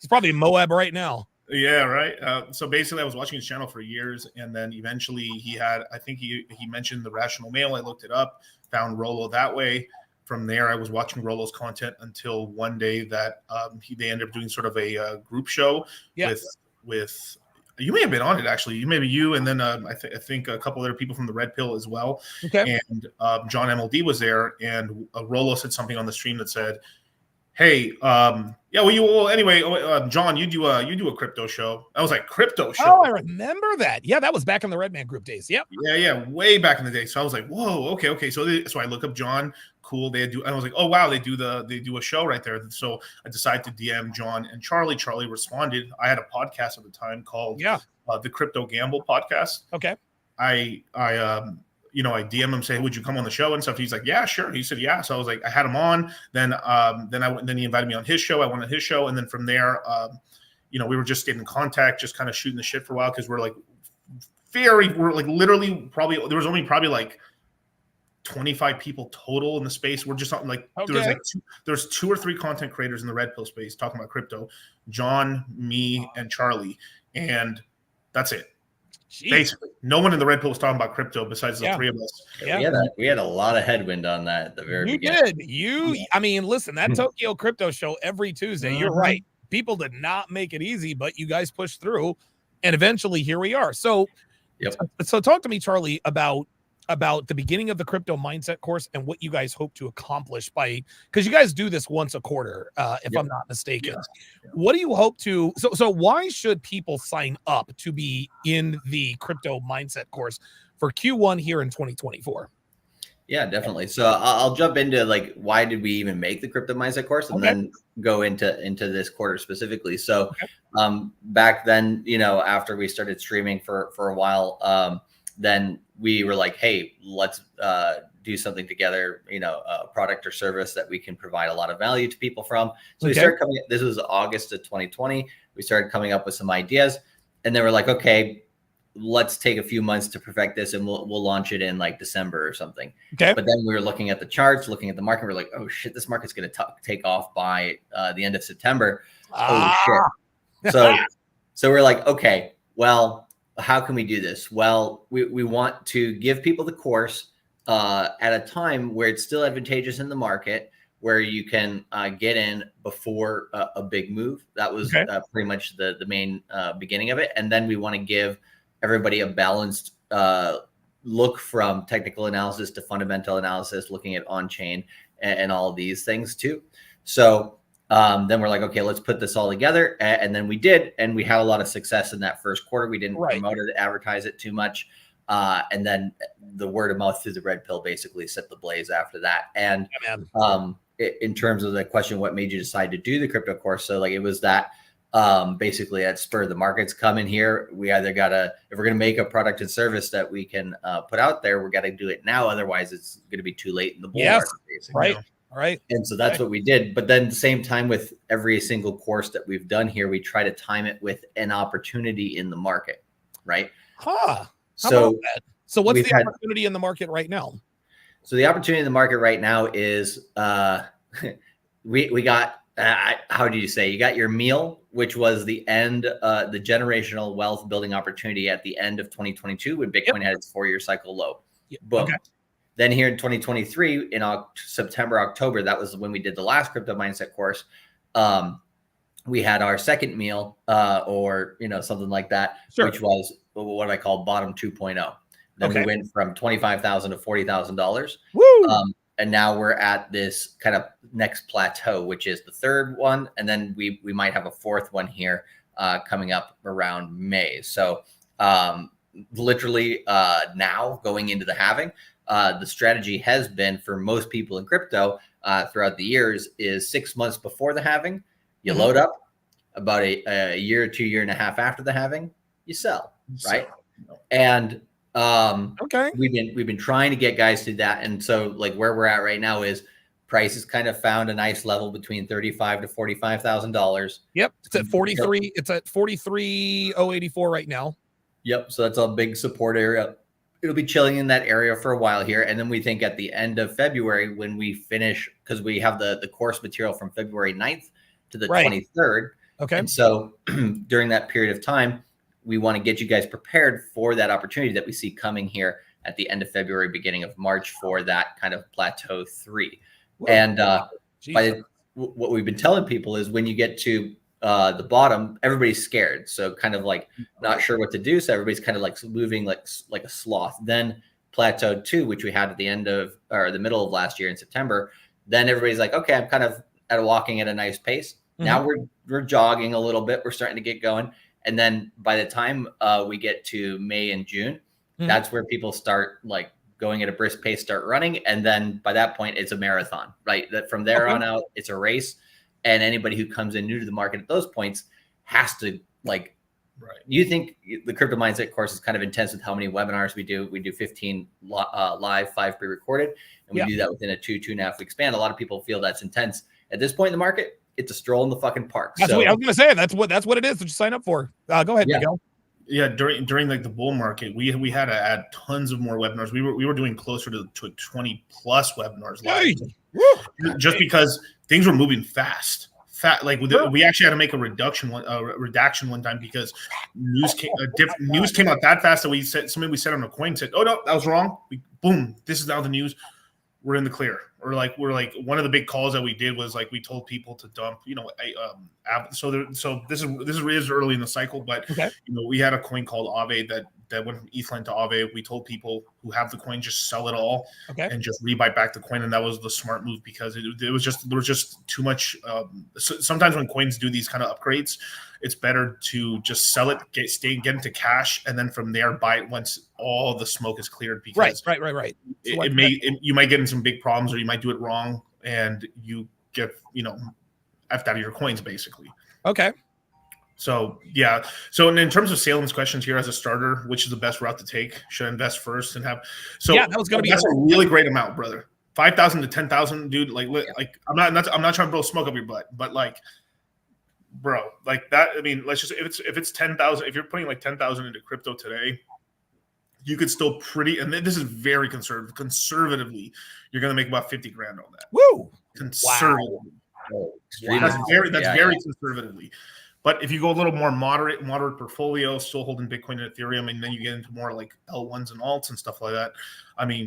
He's probably in Moab right now. Yeah, right. So basically, I was watching his channel for years, and then eventually I think he mentioned the Rational Mail. I looked it up, found Rollo that way. From there, I was watching Rollo's content until one day that they ended up doing sort of a group show with. You may have been on it actually. Maybe you, and then I think a couple other people from the Red Pill as well. Okay. And John MLD was there, and Rollo said something on the stream that said, "Hey, anyway, John, you do a crypto show." I was like, "Crypto show?" Oh, I remember that. Yeah, that was back in the Redman Group days. Yep. Yeah, way back in the day. So I was like, "Whoa, okay." So I look up John. Cool. And I was like, "Oh wow, they do a show right there." So I decided to DM John and Charlie. Charlie responded. I had a podcast at the time called the Crypto Gamble Podcast. Okay. I DM him, say, "Would you come on the show?" and stuff. He's like, "Yeah, sure." He said, "Yeah." So I was like, I had him on. Then he invited me on his show. I went on his show, and then from there, we were just getting in contact, just kind of shooting the shit for a while because we're literally probably there was only probably like 25 people total in the space. We're just like there's 2 or 3 content creators in the Red Pill space talking about crypto. John, me, and Charlie, and that's it. Jeez. Basically, no one in the Red Pill was talking about crypto besides the 3 of us. Yeah, we had a lot of headwind on that at the very beginning. You did. I mean, listen, that Tokyo Crypto Show every Tuesday. You're right. People did not make it easy, but you guys pushed through, and eventually here we are. So, so talk to me, Charlie, about the beginning of the crypto mindset course and what you guys hope to accomplish because you guys do this once a quarter, if I'm not mistaken. Yeah. What do you hope to, so why should people sign up to be in the crypto mindset course for Q1 here in 2024? Yeah, definitely. So I'll jump into like, why did we even make the crypto mindset course, and then go into this quarter specifically. So back then, after we started streaming for a while, then we were like, hey, let's do something together, a product or service that we can provide a lot of value to people from. So we started this was August of 2020. We started coming up with some ideas, and then we're like, okay, let's take a few months to perfect this, and we'll launch it in like December or something. Okay. But then we were looking at the charts, looking at the market. We're like, oh shit, this market's going to take off by the end of September. Oh shit. So we're like, okay, well, how can we do this? Well, we want to give people the course at a time where it's still advantageous in the market, where you can get in before a big move. That was pretty much the main beginning of it. And then we want to give everybody a balanced look from technical analysis to fundamental analysis, looking at on-chain and all of these things too. So then we're like, okay, let's put this all together. And then we did, and we had a lot of success in that first quarter. We didn't promote it, advertise it too much. And then the word of mouth through the Red Pill basically set the blaze after that. And in terms of the question, what made you decide to do the crypto course? So like, it was that basically at spur the markets come in here. We either gotta, if we're gonna make a product and service that we can put out there, we gotta do it now. Otherwise it's gonna be too late in the bull market, basically. Right. And so that's what we did. But then at the same time, with every single course that we've done here, we try to time it with an opportunity in the market. Right. So what's the opportunity in the market right now? So the opportunity in the market right now is we got, how do you say, you got your meal, which was the end, the generational wealth building opportunity at the end of 2022 when Bitcoin had its 4-year cycle low. Boom. Then here in 2023, in September, October, that was when we did the last crypto mindset course. We had our second meal, or something like that, which was what I call bottom 2.0. Then we went from $25,000 to $40,000. And now we're at this kind of next plateau, which is the third one, and then we might have a fourth one here coming up around May. So literally now going into the halving. The strategy has been for most people in crypto throughout the years is 6 months before the halving, you load up. About a year or 2 year and a half after the halving, you sell, right? And we've been trying to get guys to that, and so like where we're at right now is price has kind of found a nice level between $35,000 to $45,000. Yep, it's at 43. It's at 43,084 right now. Yep, so that's a big support area. It'll be chilling in that area for a while here. And then we think at the end of February, when we finish, because we have the course material from February 9th to the 23rd. Okay. And so during that period of time, we want to get you guys prepared for that opportunity that we see coming here at the end of February, beginning of March for that kind of plateau 3. Woo. And Jesus. what we've been telling people is when you get to the bottom, everybody's scared. So kind of like not sure what to do. So everybody's kind of like moving like a sloth. Then plateau 2, which we had at the end of or the middle of last year in September, then everybody's like, okay, I'm kind of walking at a nice pace. Now we're jogging a little bit. We're starting to get going. And then by the time we get to May and June, that's where people start like going at a brisk pace, start running. And then by that point, it's a marathon, right? That from there on out, it's a race. And anybody who comes in new to the market at those points has to like, you think the Crypto Mindset course is kind of intense with how many webinars we do. We do 15 live, 5 pre-recorded, and we do that within a 2.5 week span. A lot of people feel that's intense. At this point in the market, it's a stroll in the fucking park. That's what I was going to say. That's what it is that you sign up for. Go ahead, Miguel. Yeah, during like the bull market, we had to add tons of more webinars. We were doing closer to 20 plus webinars live, just because things were moving fast. We actually had to make a redaction one time because news came out that fast that we said on a coin said, "Oh no, that was wrong." Boom, this is now the news. We're in the clear. Or like one of the big calls that we did was like we told people to dump, so this is early in the cycle, but we had a coin called Aave that went from ETHLend to Aave. We told people who have the coin just sell it all and just rebuy back the coin, and that was the smart move because there was just too much. Sometimes when coins do these kind of upgrades, it's better to just sell it, get into cash, and then from there buy it once all the smoke is cleared. Because right. You might get in some big problems, or you might do it wrong, and you get effed out of your coins basically. Okay. So yeah. So in terms of Salem's questions here, as a starter, which is the best route to take? Should I invest first and have? So yeah, that was going to be. That's a really great amount, brother. 5,000 to 10,000, dude. Like I'm not trying to blow smoke up your butt, but like. Bro, like that. I mean, let's just if it's 10,000, if you're putting like 10,000 into crypto today, you could still and this is very conservative. Conservatively, you're gonna make about 50 grand on that. Woo! Conservatively. Wow. That's very conservatively. But if you go a little more moderate portfolio, still holding Bitcoin and Ethereum, and then you get into more like L1s and alts and stuff like that. I mean,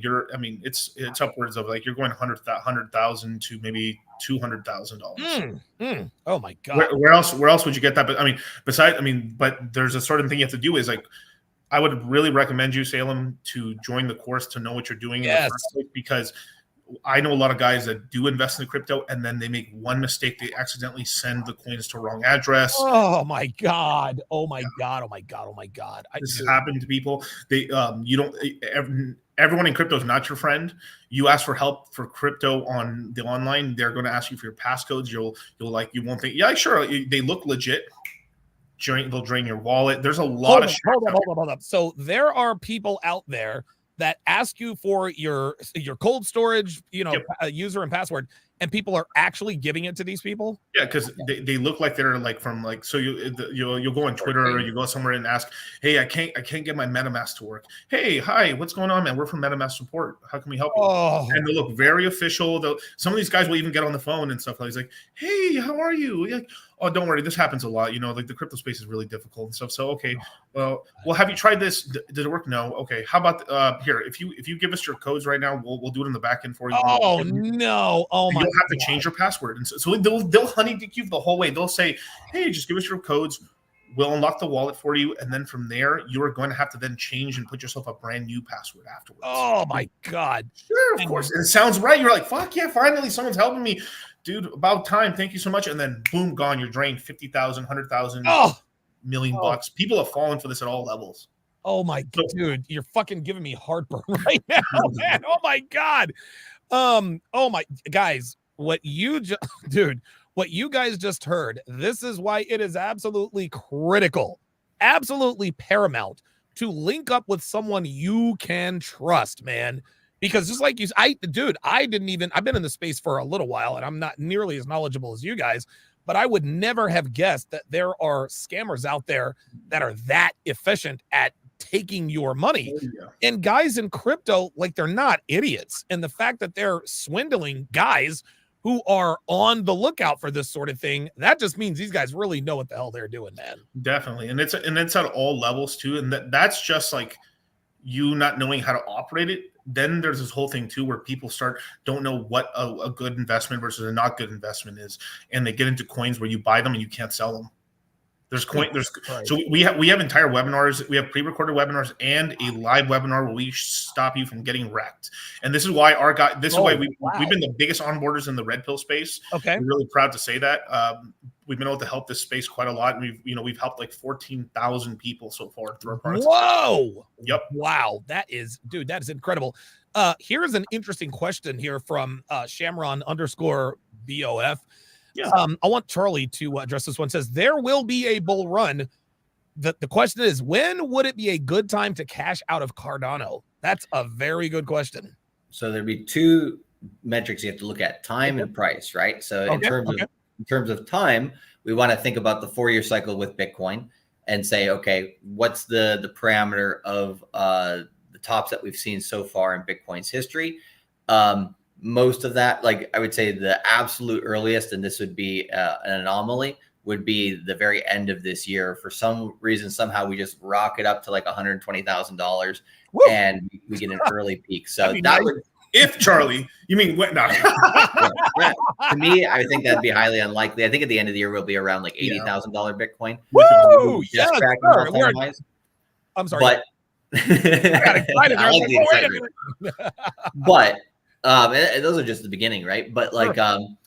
it's upwards of like you're going 100,000 to maybe $200,000. Oh my God. Where else would you get that? But but there's a certain thing you have to do is like, I would really recommend you, Salem, to join the course to know what you're doing in the first place, because I know a lot of guys that do invest in crypto and then they make one mistake. They accidentally send the coins to a wrong address. Oh my God. This has happened to people. They, everyone in crypto is not your friend. You ask for help for crypto on the online, they're going to ask you for your passcodes. You won't think, yeah, sure. They look legit. They'll drain your wallet. There's a lot of shit. Hold up. So there are people out there that ask you for your cold storage, user and password, and people are actually giving it to these people. Yeah, because they look like they're like from like, so you'll go on Twitter or you go somewhere and ask, hey, I can't get my MetaMask to work. Hey, hi, what's going on, man? We're from MetaMask support. How can we help you? And they look very official. Some of these guys will even get on the phone and stuff like, he's like, hey, how are you? Like, oh, don't worry, this happens a lot. Like the crypto space is really difficult and stuff. So okay, well, have you tried this? Did it work? No. Okay, how about here? If you give us your codes right now, we'll do it in the back end for you. Oh no! Oh my! You'll have to change your password, and so they'll honeydick you the whole way. They'll say, hey, just give us your codes. We'll unlock the wallet for you, and then from there, you are going to have to then change and put yourself a brand new password afterwards. Oh my God! Sure, of course. It sounds right. You're like, fuck yeah, finally someone's helping me. Dude, about time. Thank you so much. And then boom, gone. You're drained 50,000, 100,000, million bucks. People have fallen for this at all levels. Oh my dude, you're fucking giving me heartburn right now, man. Oh my God. Oh my guys, what you guys just heard, this is why it is absolutely critical, absolutely paramount to link up with someone you can trust, man. Because just like I've been in the space for a little while and I'm not nearly as knowledgeable as you guys, but I would never have guessed that there are scammers out there that are that efficient at taking your money. And guys in crypto, like, they're not idiots. And the fact that they're swindling guys who are on the lookout for this sort of thing, that just means these guys really know what the hell they're doing, man. Definitely. And it's at all levels too. And that's just like you not knowing how to operate it. Then there's this whole thing too where people don't know what a good investment versus a not good investment is, and they get into coins where you buy them and you can't sell them. Right. So we have entire webinars. We have pre-recorded webinars and a live webinar where we stop you from getting wrecked. And this is why we've been the biggest onboarders in the red pill space. Okay, we're really proud to say that. We've been able to help this space quite a lot. And we've helped like 14,000 people so far through our products. Whoa! Yep. Wow, that is incredible. Here's an interesting question here from Shamron_BOF. Yeah. I want Charlie to address this one. It says there will be a bull run. The question is, when would it be a good time to cash out of Cardano? That's a very good question. So there'd be two metrics you have to look at: time and price, right? So in terms of time, we want to think about the 4-year cycle with Bitcoin and say, okay, what's the parameter of the tops that we've seen so far in Bitcoin's history? Most of that, like I would say the absolute earliest, and this would be an anomaly, would be the very end of this year. For some reason, somehow we just rocket up to like $120,000 and we get an early peak. So that would, if Charlie, you mean what? No. To me, I think that'd be highly unlikely. I think at the end of the year we'll be around like $80,000 Bitcoin. Woo! Just cracking all-time highs. I'm sorry. But I like the excitement. But and those are just the beginning, right? But like,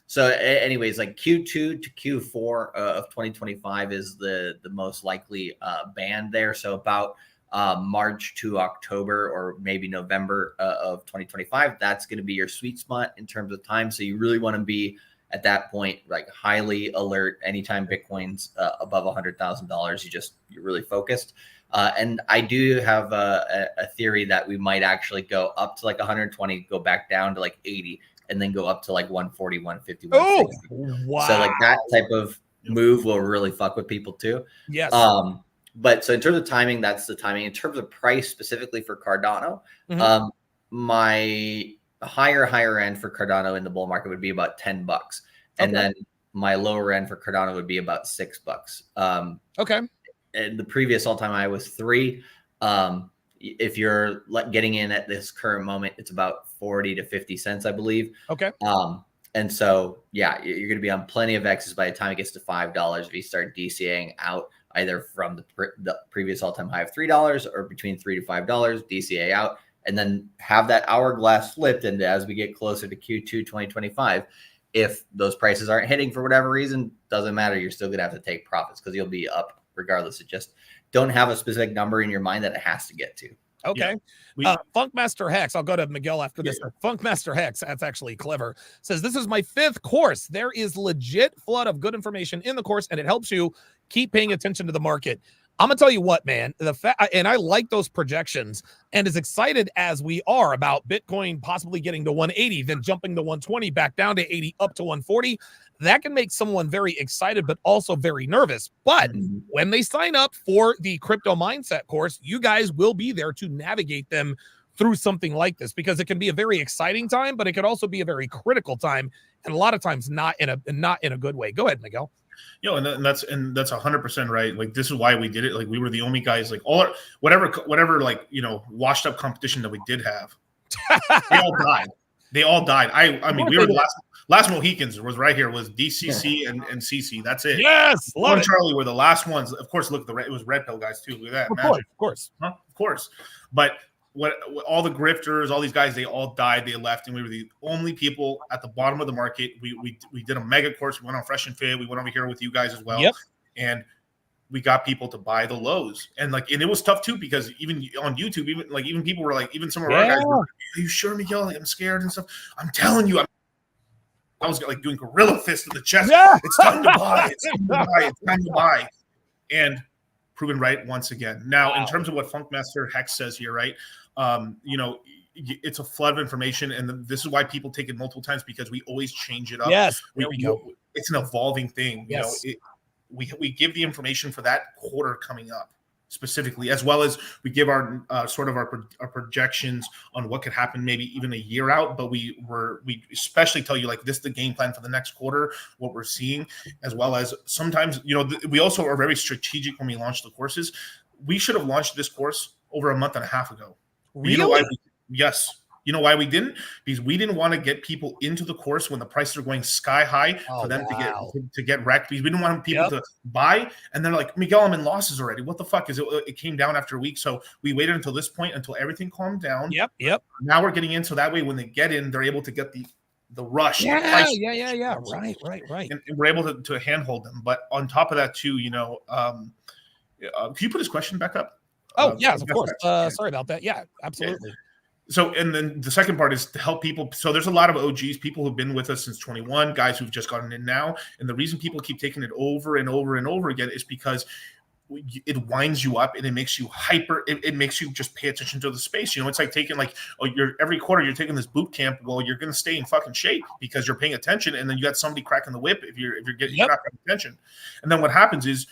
so anyways, like Q2 to Q4 of 2025 is the most likely band there. So about March to October or maybe November of 2025, that's going to be your sweet spot in terms of time. So you really want to be at that point, like highly alert. Anytime Bitcoin's above $100,000, you're really focused. And I do have a theory that we might actually go up to like 120, go back down to like 80, and then go up to like 140, 150, 160. Oh, wow. So like that type of move will really fuck with people too. Yes. But so in terms of timing, that's the timing. In terms of price specifically for Cardano, my higher end for Cardano in the bull market would be about $10. And then my lower end for Cardano would be about $6. Okay. And the previous all-time high was $3. If you're getting in at this current moment, it's about 40 to 50 cents, I believe. Okay. And so, yeah, you're going to be on plenty of X's by the time it gets to $5 if you start DCAing out either from the previous all-time high of $3 or between $3 to $5, DCA out, and then have that hourglass flipped. And as we get closer to Q2 2025, if those prices aren't hitting for whatever reason, doesn't matter. You're still going to have to take profits because you'll be up regardless. It just don't have a specific number in your mind that it has to get to. Okay. Funkmaster Hex, I'll go to Miguel after this. Funkmaster Hex, that's actually clever, says, this is my 5th course. There is legit flood of good information in the course, and it helps you keep paying attention to the market. I'm gonna tell you what, man, and I like those projections, and as excited as we are about Bitcoin possibly getting to 180, then jumping to 120, back down to 80, up to 140, that can make someone very excited, but also very nervous. But when they sign up for the Crypto Mindset course, you guys will be there to navigate them through something like this, because it can be a very exciting time, but it could also be a very critical time, and a lot of times not in a good way. Go ahead, Miguel. And that's 100% right. Like, this is why we did it. Like, we were the only guys, like, whatever like, washed up competition that we did have, they all died. I mean, we were the last Mohicans was right here, was DCC and CC. That's it. Yes, love it. Charlie were the last ones. Of course, look, it was red pill guys too. Look at that. Of course. Huh? Of course. But what all the grifters, all these guys, they all died, they left, and we were the only people at the bottom of the market. We did a mega course. We went on Fresh and Fit. We went over here with you guys as well. And we got people to buy the lows. And it was tough too, because even on YouTube, even people were like, even some of our guys were like, are you sure, Miguel? Like, I'm scared and stuff. I'm telling you, I was like doing gorilla fist to the chest. It's time to buy. It's time to buy. It's time to buy. And proven right once again. Now, in terms of what Funkmaster Hex says here, right? It's a flood of information, and this is why people take it multiple times, because we always change it up. Yes, there we go. It's an evolving thing. Yes. We give the information for that quarter coming up. specifically, as well as we give our sort of our projections on what could happen maybe even a year out. But we especially tell you like this is the game plan for the next quarter, what we're seeing, as well as sometimes we also are very strategic when we launch the courses. We should have launched this course over a month and a half ago. Really? You know why? Yes. You know why we didn't? Because we didn't want to get people into the course when the prices are going sky high for them to get wrecked. Because we didn't want people to buy and then like, Miguel, I'm in losses already. What the fuck is it? It came down after a week, so we waited until this point until everything calmed down. Yep. Now we're getting in, so that way when they get in, they're able to get the rush. Yeah. Right. And we're able to handhold them. But on top of that, too, can you put his question back up? Oh, yes, of course. Sorry about that. Yeah, absolutely. Yeah. So, and then the second part is to help people. So there's a lot of OGs, people who've been with us since 21, guys who've just gotten in now. And the reason people keep taking it over and over and over again is because it winds you up and it makes you hyper. It makes you just pay attention to the space. It's like taking every quarter you're taking this boot camp. Well, you're going to stay in fucking shape because you're paying attention. And then you got somebody cracking the whip if you're not paying attention. And then what happens is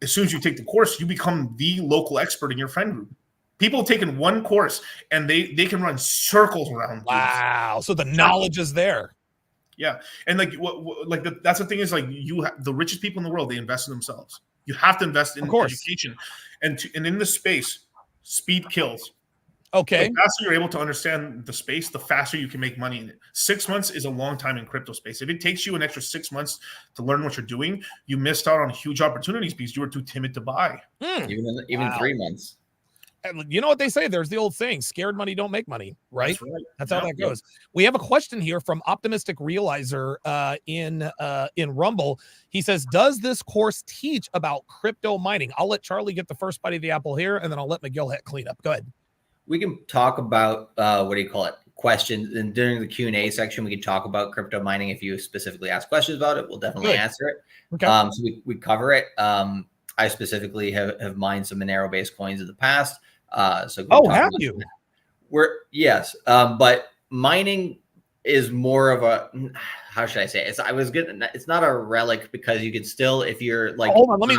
as soon as you take the course, you become the local expert in your friend group. People have taken one course and they can run circles around. Wow. So the knowledge is there. Yeah. And that's the thing is like the richest people in the world, they invest in themselves. You have to invest in education and in the space, speed kills. Okay. The faster you're able to understand the space, the faster you can make money in it. 6 months is a long time in crypto space. If it takes you an extra 6 months to learn what you're doing, you missed out on huge opportunities because you were too timid to buy. Even 3 months. You know what they say? There's the old saying, scared money don't make money, right? That's how that goes. We have a question here from Optimistic Realizer in Rumble. He says, does this course teach about crypto mining? I'll let Charlie get the first bite of the apple here, and then I'll let Miguel hit clean up. Go ahead. We can talk about, questions. And during the Q&A section, we can talk about crypto mining. If you specifically ask questions about it, we'll definitely answer it. Okay. So we cover it. I specifically have mined some Monero-based coins in the past. Have you? Yes, but mining is more of a, how should I say it? It's not a relic because you could still, if you're like, hold on, let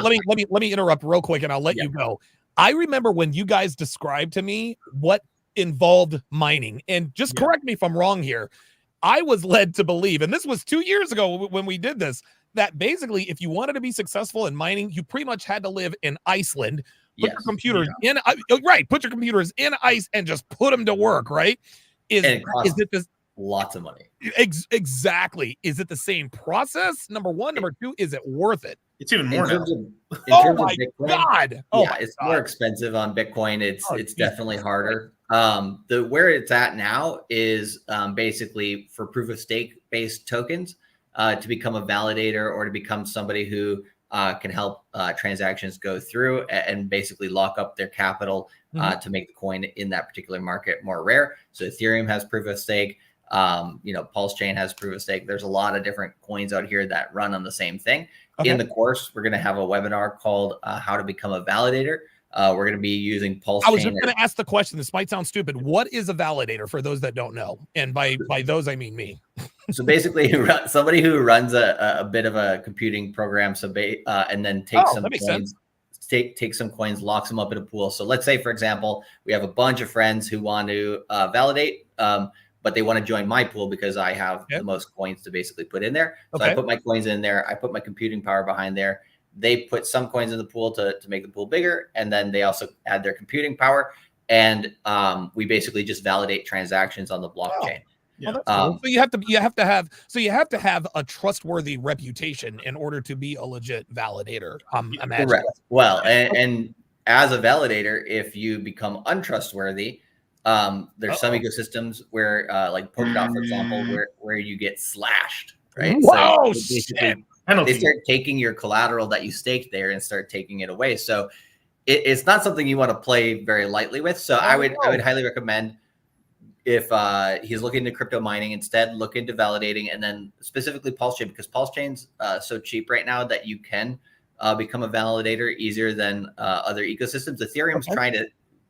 me interrupt real quick and I'll let you go. I remember when you guys described to me what involved mining, and just correct me if I'm wrong here. I was led to believe, and this was 2 years ago when we did this, that basically if you wanted to be successful in mining, you pretty much had to live in Iceland. Put your computers put your computers in ice and just put them to work, right? Is it this lots of money? Exactly. Is it the same process? Number one. Number two, is it worth it? It's even more now. Oh my God. It's more expensive on Bitcoin. It's definitely harder. Where it's at now is basically for proof of stake based tokens to become a validator or to become somebody who can help transactions go through and basically lock up their capital to make the coin in that particular market more rare. So Ethereum has proof of stake. Pulse Chain has proof of stake. There's a lot of different coins out here that run on the same thing. Okay. In the course, we're going to have a webinar called How to Become a Validator. We're going to be using Pulse Chain. I was just going to ask the question. This might sound stupid. What is a validator for those that don't know? And by those, I mean me. So basically, somebody who runs a bit of a computing program, and then takes some coins, take some coins, locks them up in a pool. So let's say, for example, we have a bunch of friends who want to validate, but they want to join my pool because I have the most coins to basically put in there. So I put my coins in there. I put my computing power behind there. They put some coins in the pool to make the pool bigger. And then they also add their computing power. And we basically just validate transactions on the blockchain. Yeah. So you have to have a trustworthy reputation in order to be a legit validator. Correct. Well, and as a validator, if you become untrustworthy, there's some ecosystems where, like Polkadot, for example, where you get slashed, right? Whoa, so basically, they start taking your collateral that you staked there and start taking it away. So it's not something you want to play very lightly with. So I would highly recommend, if he's looking into crypto mining, instead look into validating, and then specifically Pulse Chain, because Pulse Chain's so cheap right now that you can become a validator easier than other ecosystems. Ethereum's trying to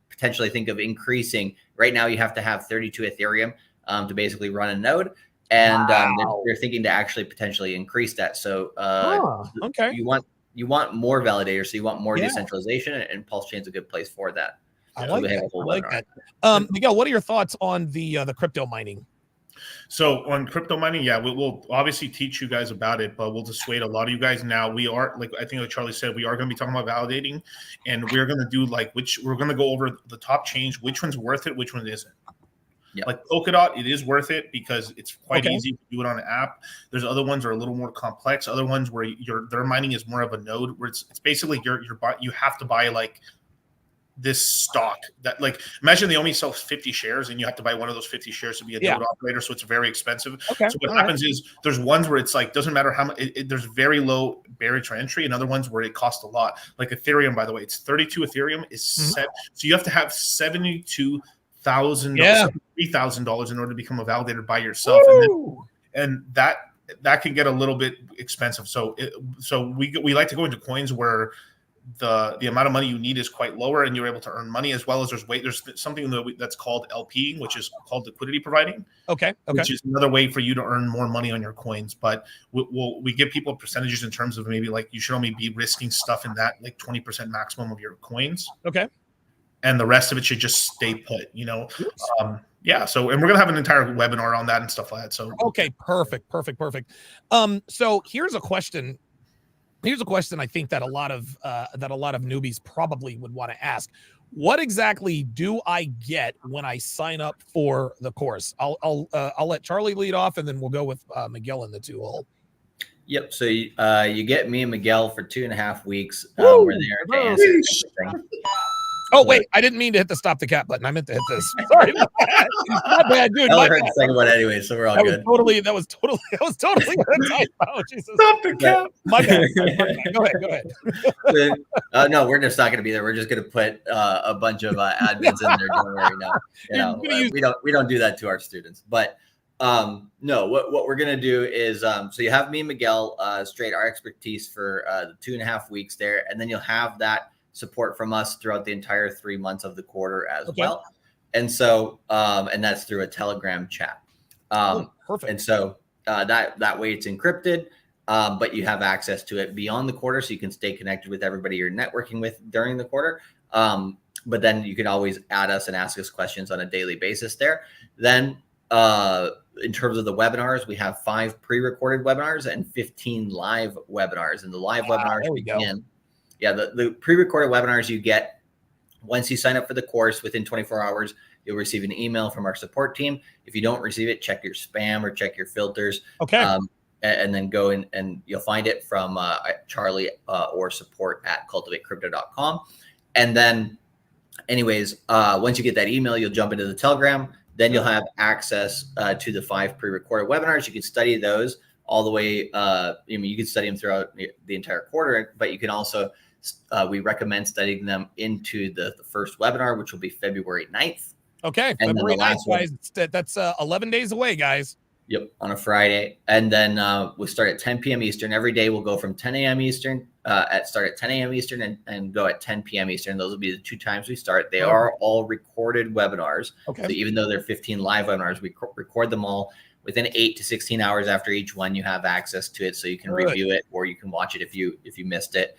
potentially think of increasing. Right now you have to have 32 Ethereum to basically run a node, and they're thinking to actually potentially increase that. So you want more validators, so you want more Yeah. decentralization, and Pulse Chain's a good place for that. I So like we have that. a whole I like webinar. that. Miguel, what are your thoughts on the crypto mining? So on crypto mining, yeah, we'll obviously teach you guys about it, but we'll dissuade a lot of you guys now. We are, like I think like Charlie said, we are going to be talking about validating, and we're going to do we're going to go over the top change, which one's worth it, which one isn't. Yeah. Like Polkadot, it is worth it because it's quite Okay. easy to do it on an app. There's other ones that are a little more complex. Other ones where their mining is more of a node, where it's basically you have to buy like this stock that, like, imagine they only sell 50 shares and you have to buy one of those 50 shares to be a node operator, so it's very expensive. Okay. So what happens is there's ones where it's like doesn't matter how much, there's very low barrier to entry, and other ones where it costs a lot. Like Ethereum, by the way, it's 32 Ethereum is set, so you have to have $72,000, $3,000 in order to become a validator by yourself. And that can get a little bit expensive. So we like to go into coins where the amount of money you need is quite lower, and you're able to earn money, as well as there's something that's called LPing, which is called liquidity providing. Okay. Which is another way for you to earn more money on your coins. But we give people percentages in terms of maybe like you should only be risking stuff in that like 20% maximum of your coins. Okay. And the rest of it should just stay put, yeah. So, and we're going to have an entire webinar on that and stuff like that. So, okay, perfect. So here's a question I think that a lot of newbies probably would want to ask. What exactly do I get when I sign up for the course? I'll let Charlie lead off, and then we'll go with Miguel in the 2-hole. Yep. So you get me and Miguel for 2.5 weeks. We're there to answer everything. Oh wait, I didn't mean to hit the stop the cat button. I meant to hit this. Sorry, my bad, dude. I heard the second one anyway, so we're all good. That was totally a typo. Jesus. Stop the cat. My bad. Go ahead. No, we're just not going to be there. We're just going to put a bunch of admins in there. Don't worry. No, we don't do that to our students. But no, what we're going to do is so you have me and Miguel straight our expertise for the 2.5 weeks there, and then you'll have that support from us throughout the entire 3 months of the quarter as well. And so, and that's through a Telegram chat. Perfect. And so that way it's encrypted, but you have access to it beyond the quarter, so you can stay connected with everybody you're networking with during the quarter. But then you can always add us and ask us questions on a daily basis there. Then in terms of the webinars, we have 5 pre-recorded webinars and 15 live webinars. And the live webinars begin. Yeah, the pre-recorded webinars you get once you sign up for the course. Within 24 hours, you'll receive an email from our support team. If you don't receive it, check your spam or check your filters. Okay. And then go in and you'll find it from Charlie or support@cultivatecrypto.com. And then anyways, once you get that email, you'll jump into the Telegram. Then you'll have access to the 5 pre-recorded webinars. You can study those all the way. You can study them throughout the entire quarter, but you can also we recommend studying them into the first webinar, which will be February 9th. Okay, and February 9th, guys. That's 11 days away, guys. Yep, on a Friday. And then we'll start at 10 p.m. Eastern. Every day we'll go from 10 a.m. Eastern, start at 10 a.m. Eastern and go at 10 p.m. Eastern. Those will be the 2 times we start. They are all recorded webinars. Okay. So even though they're 15 live webinars, we record them all. Within 8 to 16 hours after each one, you have access to it, so you can review it or you can watch it if you missed it.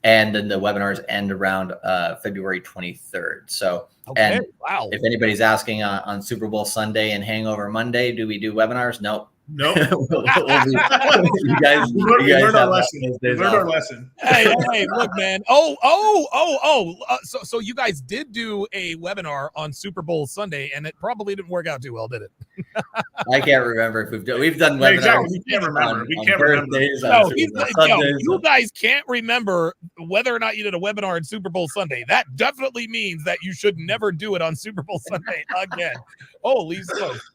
And then the webinars end around February 23rd. So, and if anybody's asking on Super Bowl Sunday and Hangover Monday, do we do webinars? Nope. Nope. You guys learned our lesson. Hey, look, man. So you guys did do a webinar on Super Bowl Sunday, and it probably didn't work out too well, did it? I can't remember if we've done webinars. Exactly. We can't remember. You guys can't remember whether or not you did a webinar on Super Bowl Sunday. That definitely means that you should never do it on Super Bowl Sunday again. Holy smokes.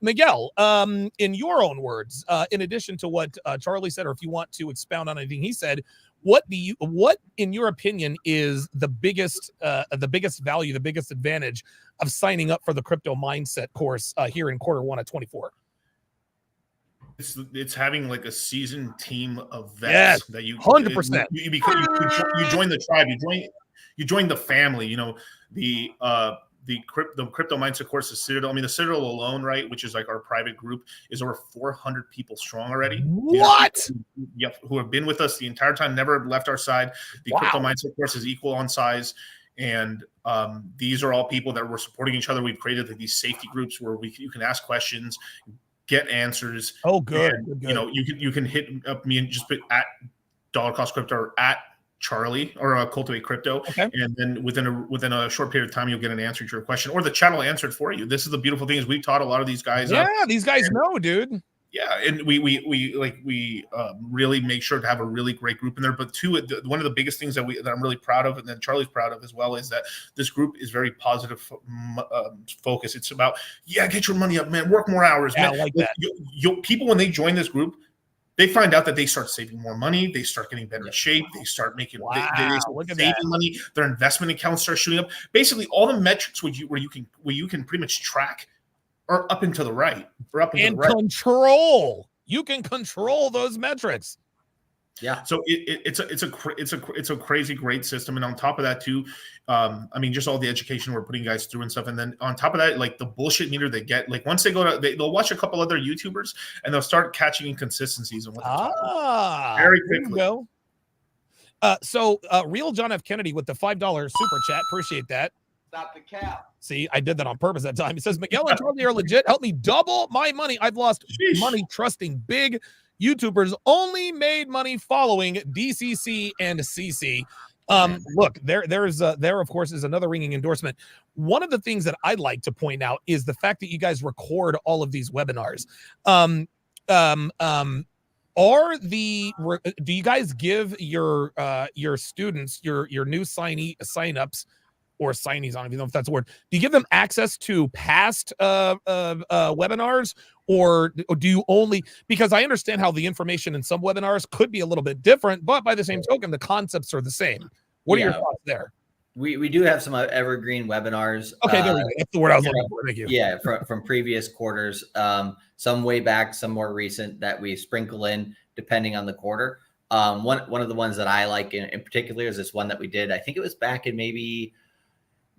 Miguel, in your own words, in addition to what Charlie said, or if you want to expound on anything he said, what in your opinion is the biggest value, the biggest advantage of signing up for the Crypto Mindset course here in quarter 1 of 24? It's having like a seasoned team of vets that you 100%. You join the tribe, you join the family. the crypto mindset course, the Citadel. I mean, the Citadel alone, right, which is like our private group, is over 400 people strong already. What? Yep, who have been with us the entire time, never left our side. The crypto mindset course is equal on size, and these are all people that we're supporting each other. We've created like these safety groups where you can ask questions, get answers. Oh, good. And, you know, you can hit up me and just put at Dollar Cost Crypto or at Charlie or Cultivate Crypto, and then within a short period of time you'll get an answer to your question, or the chat will answer it for you. This is the beautiful thing, is we've taught a lot of these guys. These guys know, dude. Yeah, and we really make sure to have a really great group in there. But one of the biggest things that I'm really proud of, and that Charlie's proud of as well, is that this group is very positive focus. It's about get your money up, man. Work more hours, man. I like that. People, when they join this group, they find out that they start saving more money. They start getting better shape. They start making they start saving money. Their investment accounts start shooting up. Basically, all the metrics where you can pretty much track are up and to the right, or up and to the right. Control. You can control those metrics. Yeah. So it's a crazy great system, and on top of that too, I mean, just all the education we're putting guys through and stuff, and then on top of that, like the bullshit meter they get, like once they go to, they'll watch a couple other YouTubers and they'll start catching inconsistencies and what they're talking about very quickly. So Real John F. Kennedy with the $5 super chat, appreciate that. Stop the cap. See, I did that on purpose that time. He says, Miguel and Charlie are legit. Help me double my money. I've lost money trusting big YouTubers, only made money following DCC and CC. Look, there of course is another ringing endorsement. One of the things that I'd like to point out is the fact that you guys record all of these webinars. Do you guys give your students, your new sign-ups or signees, I don't even know if that's a word, do you give them access to past webinars, or do you only, because I understand how the information in some webinars could be a little bit different, but by the same token, the concepts are the same. What are your thoughts there? We do have some evergreen webinars. Okay, there we go. That's the word I was looking for. Thank you. Yeah, from previous quarters, some way back, some more recent that we sprinkle in depending on the quarter. One of the ones that I like in particular is this one that we did. I think it was back in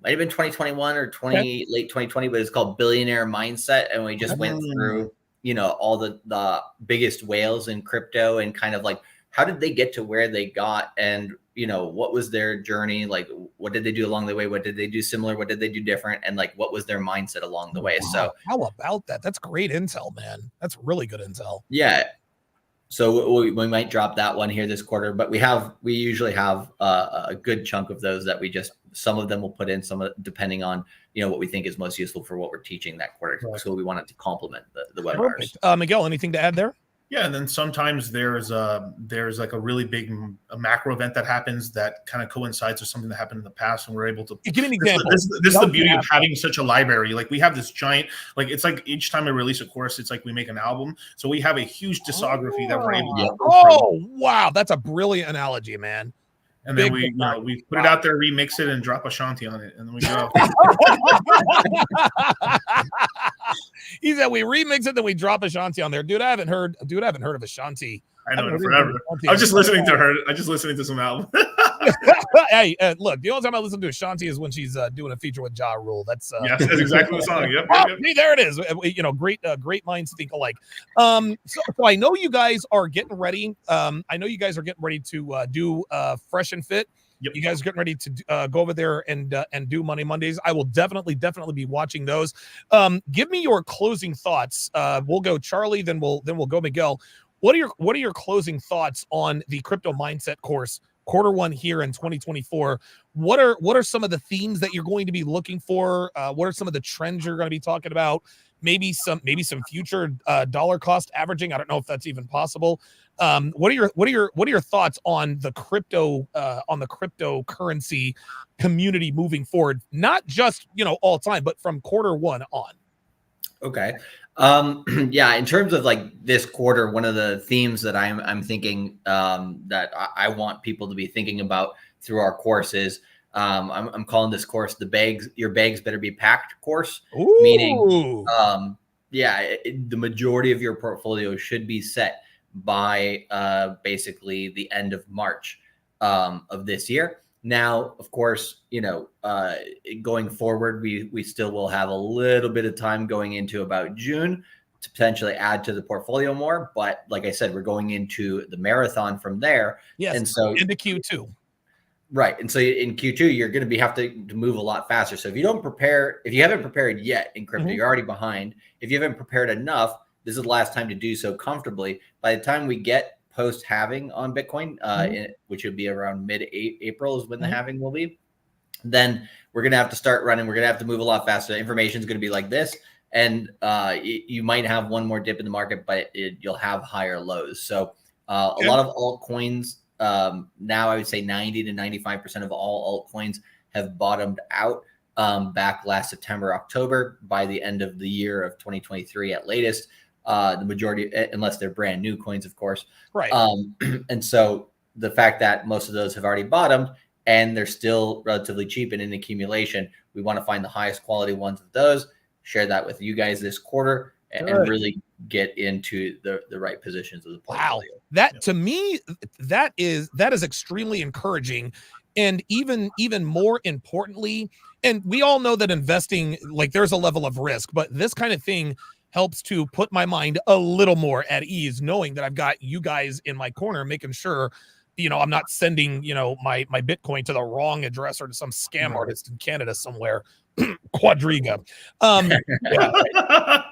might have been 2021 or late 2020, but it's called Billionaire Mindset, and we just went through all the biggest whales in crypto and kind of like how did they get to where they got, and what was their journey, like what did they do along the way, what did they do similar, what did they do different, and like what was their mindset along the way. So how about that? That's great intel, man. That's really good intel. Yeah. So we might drop that one here this quarter, but we usually have a good chunk of those that some of them will put in, depending on what we think is most useful for what we're teaching that quarter. Right. So we want it to complement the webinars. Miguel, anything to add there? Yeah, and then sometimes there's like a really big macro event that happens that kind of coincides with something that happened in the past, and we're able to give an example. This is the beauty of having such a library. Like we have this giant, like it's like each time I release a course, it's like we make an album. So we have a huge discography that we're able to. Oh wow, that's a brilliant analogy, man. And then we put it out there, remix it, and drop Ashanti on it, and then we go. He said we remix it, then we drop Ashanti on there. Dude, I haven't heard of Ashanti. I know it forever. I was just listening to her. I just listening to some album. Hey, look, the only time I listen to Ashanti is when she's doing a feature with Ja Rule. That's yes, that's exactly the song. Yep. See, there it is. Great minds think alike. So I know you guys are getting ready. I know you guys are getting ready to do Fresh and Fit. Yep. You guys are getting ready to go over there and do Money Mondays. I will definitely be watching those. Give me your closing thoughts. We'll go Charlie, then we'll go Miguel. What are your closing thoughts on the Crypto Mindset course, quarter one here in 2024? What are some of the themes that you're going to be looking for? What are some of the trends you're going to be talking about? Maybe some future dollar cost averaging. I don't know if that's even possible. What are your thoughts on the cryptocurrency community moving forward? Not just all time, but from quarter one on. Okay. Yeah, in terms of like this quarter, one of the themes that I'm thinking that I want people to be thinking about through our courses, I'm calling this course your bags better be packed course. Ooh. Meaning the majority of your portfolio should be set by basically the end of March of this year. Now, of course, going forward, we still will have a little bit of time going into about June to potentially add to the portfolio more. But like I said, we're going into the marathon from there. Yes. And so into Q2. Right. And so in Q2, you're going to have to move a lot faster. So if you haven't prepared yet in crypto, you're already behind. If you haven't prepared enough, this is the last time to do so comfortably. By the time we get post halving on Bitcoin, which would be around mid-April is when the halving will be, then we're going to have to start running. We're going to have to move a lot faster. The information is going to be like this. And you might have one more dip in the market, but you'll have higher lows. So a lot of altcoins, now I would say 90 to 95% of all altcoins have bottomed out back last September, October. By the end of the year of 2023 at latest, the majority, unless they're brand new coins, of course. Right. And so the fact that most of those have already bottomed and they're still relatively cheap and in accumulation, we want to find the highest quality ones of those, share that with you guys this quarter, and really get into the right positions of the portfolio. Wow. That to me, that is extremely encouraging. And even more importantly, and we all know that investing, like, there's a level of risk, but this kind of thing helps to put my mind a little more at ease, knowing that I've got you guys in my corner, making sure, I'm not sending, my Bitcoin to the wrong address or to some scam artist in Canada somewhere. Quadriga. Yeah,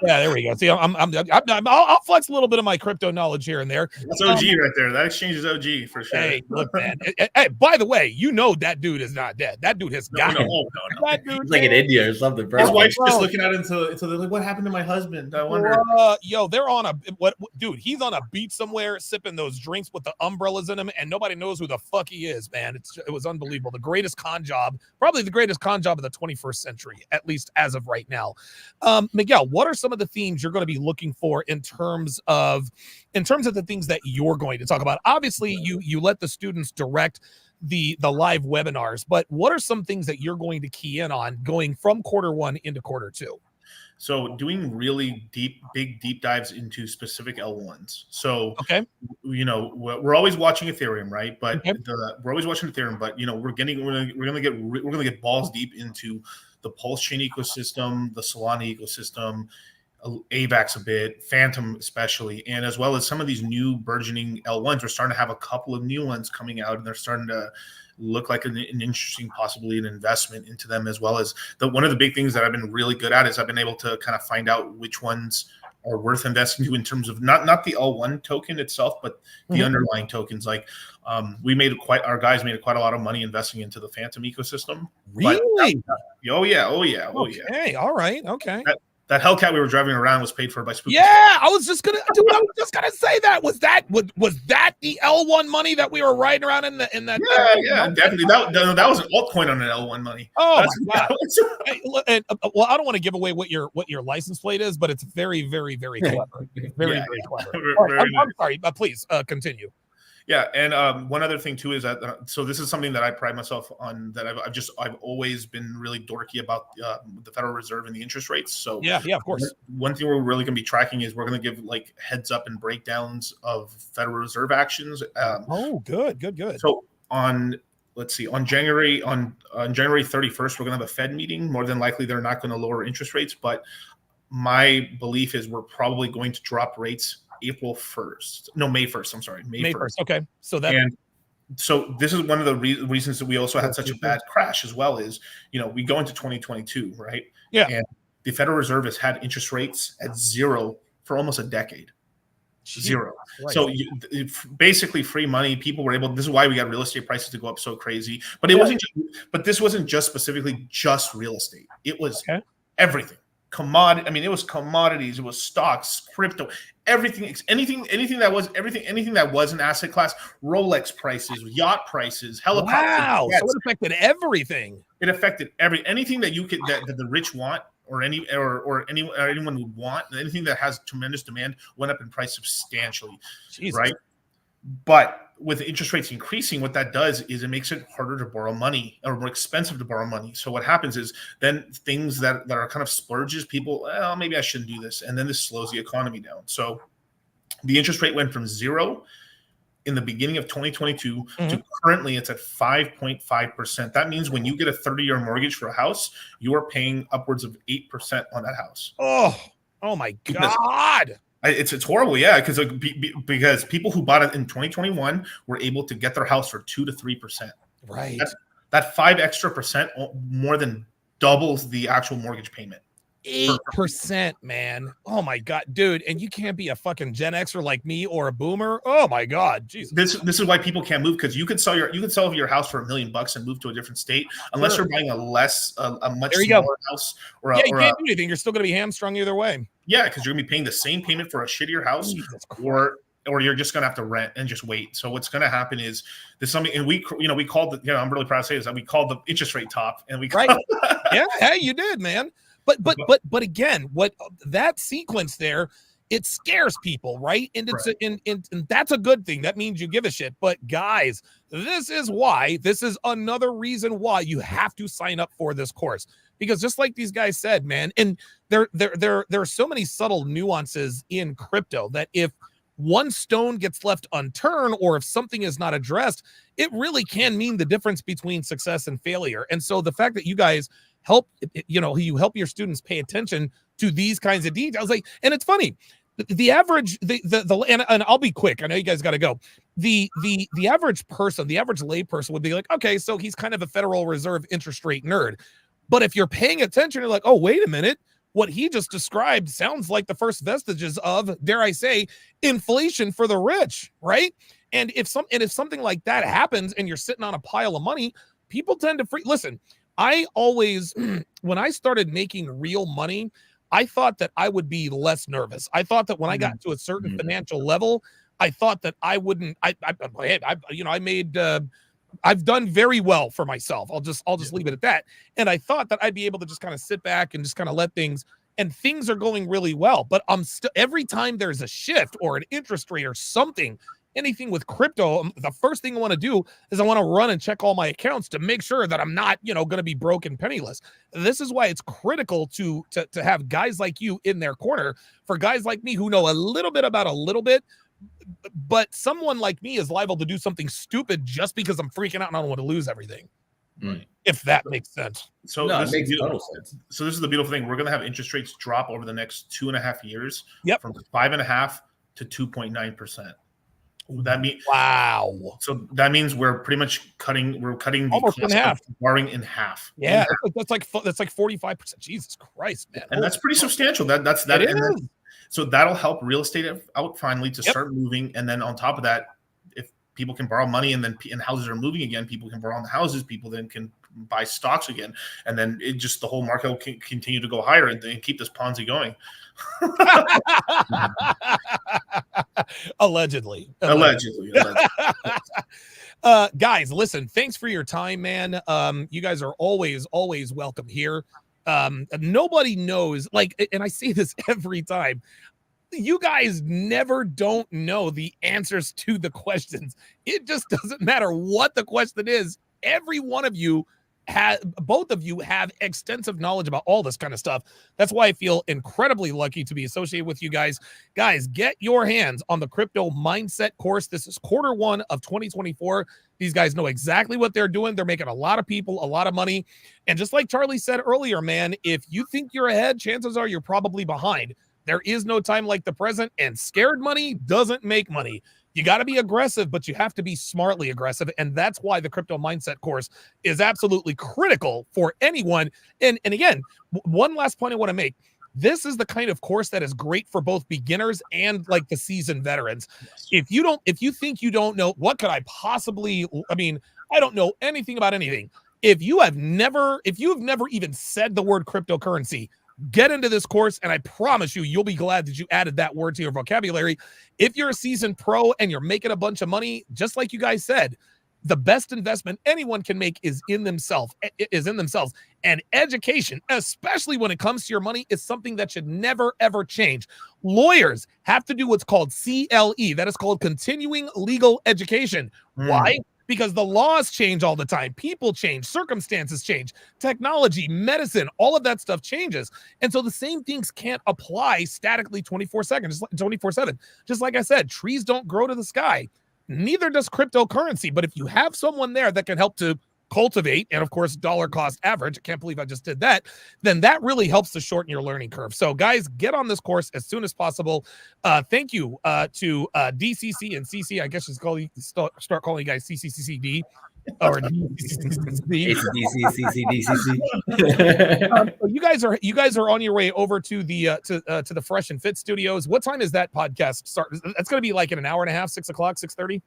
there we go. See, I'll flex a little bit of my crypto knowledge here and there. That's OG right there. That exchange is OG for sure. Hey, look, man. Hey, by the way, that dude is not dead. That dude has got him. No. That dude, he's like in India or something, bro. His wife's just looking out into the, like, what happened to my husband? I wonder. They're on dude, he's on a beach somewhere sipping those drinks with the umbrellas in him, and nobody knows who the fuck he is, man. It was unbelievable. The greatest con job, probably the greatest con job of the 21st century, at least as of right now. Miguel, what are some of the themes you're going to be looking for in terms of the things that you're going to talk about? Obviously, you let the students direct the live webinars, but what are some things that you're going to key in on going from quarter one into quarter two? So doing really big deep dives into specific L1s. So, we're always watching Ethereum, right? But we're always watching Ethereum, but we're going to get balls deep into the Pulse chain ecosystem, the Solana ecosystem, AVAX a bit, Phantom especially, and as well as some of these new burgeoning L1s. We're starting to have a couple of new ones coming out, and they're starting to look like an interesting, possibly an investment into them, as well as one of the big things that I've been really good at is I've been able to kind of find out which ones are worth investing to in terms of not the L1 token itself, but the underlying tokens. Like our guys made quite a lot of money investing into the Phantom ecosystem. Really? Oh yeah. Okay. All right. Okay. That Hellcat we were driving around was paid for by Spooky. Yeah, I was just gonna say that. Was that the L1 money that we were riding around in that? Yeah, definitely. That was an altcoin on an L1 money. Oh my god! Well, I don't want to give away what your license plate is, but it's very, very, very clever. Very clever. I'm sorry, but please continue. Yeah, and one other thing too is that so this is something that I pride myself on, that I've always been really dorky about the Federal Reserve and the interest rates. So yeah, of course. One thing we're really going to be tracking is we're going to give like heads up and breakdowns of Federal Reserve actions. Good. So on January 31st, we're going to have a Fed meeting. More than likely, they're not going to lower interest rates, but my belief is we're probably going to drop rates May 1st. I'm sorry. May 1st. Okay. So this is one of the reasons that we also had such a bad crash as well is, we go into 2022, right? Yeah. And the Federal Reserve has had interest rates at zero for almost a decade. Zero. Right. So basically free money. People were able, this is why we got real estate prices to go up so crazy, but this wasn't just specifically just real estate. It was everything. It was commodities, it was stocks, crypto, anything that was an asset class, Rolex prices, yacht prices, helicopters. Wow, so it affected everything. It affected anything that you could that the rich want, or anyone would want, anything that has tremendous demand went up in price substantially. Jesus. Right? But with interest rates increasing, what that does is it makes it harder to borrow money, or more expensive to borrow money. So what happens is then things that are kind of splurges, people, maybe I shouldn't do this. And then this slows the economy down. So the interest rate went from zero in the beginning of 2022 Mhm. to currently it's at 5.5%. That means when you get a 30-year mortgage for a house, you are paying upwards of 8% on that house. Oh my God. It's horrible, yeah, because people who bought it in 2021 were able to get their house for 2 to 3%. Right. That 5 extra percent more than doubles the actual mortgage payment. 8%, man. Oh my God, dude. And you can't be a fucking Gen Xer like me or a boomer. Oh my God, Jesus. This is why people can't move, because you could sell your house for $1 million and move to a different state, unless you're buying a much smaller house you can't do anything. You're still gonna be hamstrung either way. Yeah, because you're gonna be paying the same payment for a shittier house, or you're just gonna have to rent and just wait. So what's gonna happen is there's something, and we called it. I'm really proud to say this, that we called the interest rate top, and we yeah, hey, you did, man. But again, what that sequence there, it scares people, right? And it's and that's a good thing. That means you give a shit. But guys, this is another reason why you have to sign up for this course. Because just like these guys said, man, and there are so many subtle nuances in crypto that if one stone gets left unturned, or if something is not addressed, it really can mean the difference between success and failure. And so the fact that you guys help your students pay attention to these kinds of details, and it's funny, the average, and I'll be quick, I know you guys got to go. The average person, the average lay person would be like, okay, so he's kind of a Federal Reserve interest rate nerd. But if you're paying attention, you're like, oh, wait a minute. What he just described sounds like the first vestiges of, dare I say, inflation for the rich, right? And if something like that happens and you're sitting on a pile of money, people tend to listen. I always, when I started making real money, I thought that I would be less nervous. I thought that when I got to a certain financial level, I thought that I wouldn't. I've done very well for myself. I'll just leave it at that. And I thought that I'd be able to just kind of sit back and just kind of let things, and things are going really well. But every time there's a shift or an interest rate or something, anything with crypto, the first thing I want to do is I want to run and check all my accounts to make sure that I'm not, going to be broke and penniless. This is why it's critical to have guys like you in their corner. For guys like me who know a little bit about a little bit, but someone like me is liable to do something stupid just because I'm freaking out and I don't want to lose everything. Right. If that makes sense. So no, it makes total sense. So this is the beautiful thing. We're going to have interest rates drop over the next 2.5 years. Yep. From 5.5% to 2.9%. That means So that means we're pretty much cutting the almost in half. Borrowing in half. Yeah, that's like 45%. Jesus Christ, man! And that's pretty substantial. That is. So that'll help real estate out finally to start moving. And then on top of that, if people can borrow money and houses are moving again, people can borrow on the houses, people then can buy stocks again. And then the whole market will continue to go higher and keep this Ponzi going. Allegedly. Guys, listen, thanks for your time, man. You guys are always welcome here. Nobody knows, and I say this every time, you guys don't know the answers to the questions. It just doesn't matter what the question is. Every one of you both of you have extensive knowledge about all this kind of stuff. That's why I feel incredibly lucky to be associated with you guys. Guys, get your hands on the Crypto Mindset course. This is Q1 of 2024. These guys know exactly what they're doing. They're making a lot of people a lot of money. And just like Charlie said earlier, man, if you think you're ahead, chances are you're probably behind. There is no time like the present, and scared money doesn't make money. You got to be aggressive, but you have to be smartly aggressive. And that's why the Crypto Mindset course is absolutely critical for anyone. And again, one last point I want to make. This is the kind of course that is great for both beginners and like the seasoned veterans. If you think you don't know, what could I possibly, I don't know anything about anything. If you have never even said the word cryptocurrency, get into this course, and I promise you'll be glad that you added that word to your vocabulary. If you're a seasoned pro and you're making a bunch of money, just like you guys said, the best investment anyone can make is in themselves. And education, especially when it comes to your money, is something that should never, ever change. Lawyers have to do what's called CLE. That is called continuing legal education. Why? Because the laws change all the time. People change, circumstances change, technology, medicine, all of that stuff changes. And so the same things can't apply statically 24/7. Just like I said, trees don't grow to the sky. Neither does cryptocurrency. But if you have someone there that can help to cultivate, and of course, dollar cost average, I can't believe I just did that, then that really helps to shorten your learning curve. So guys, get on this course as soon as possible. Thank you to DCC and CC. I guess just start calling you guys CCCCD or DCCCD. You guys are on your way over to the Fresh and Fit Studios. What time is that podcast start? It's going to be like in an hour and a half, 6 o'clock, 6:30.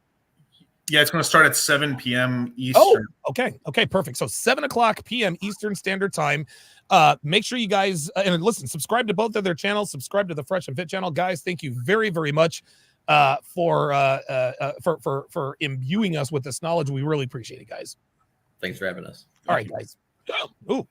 Yeah, it's going to start at 7 p.m. Eastern. Oh, okay, perfect. So 7 o'clock p.m. Eastern Standard Time. Make sure you guys and listen, subscribe to both of their channels. Subscribe to the Fresh and Fit channel, guys. Thank you very, very much for imbuing us with this knowledge. We really appreciate it, guys. Thanks for having us. All right, guys. Ooh.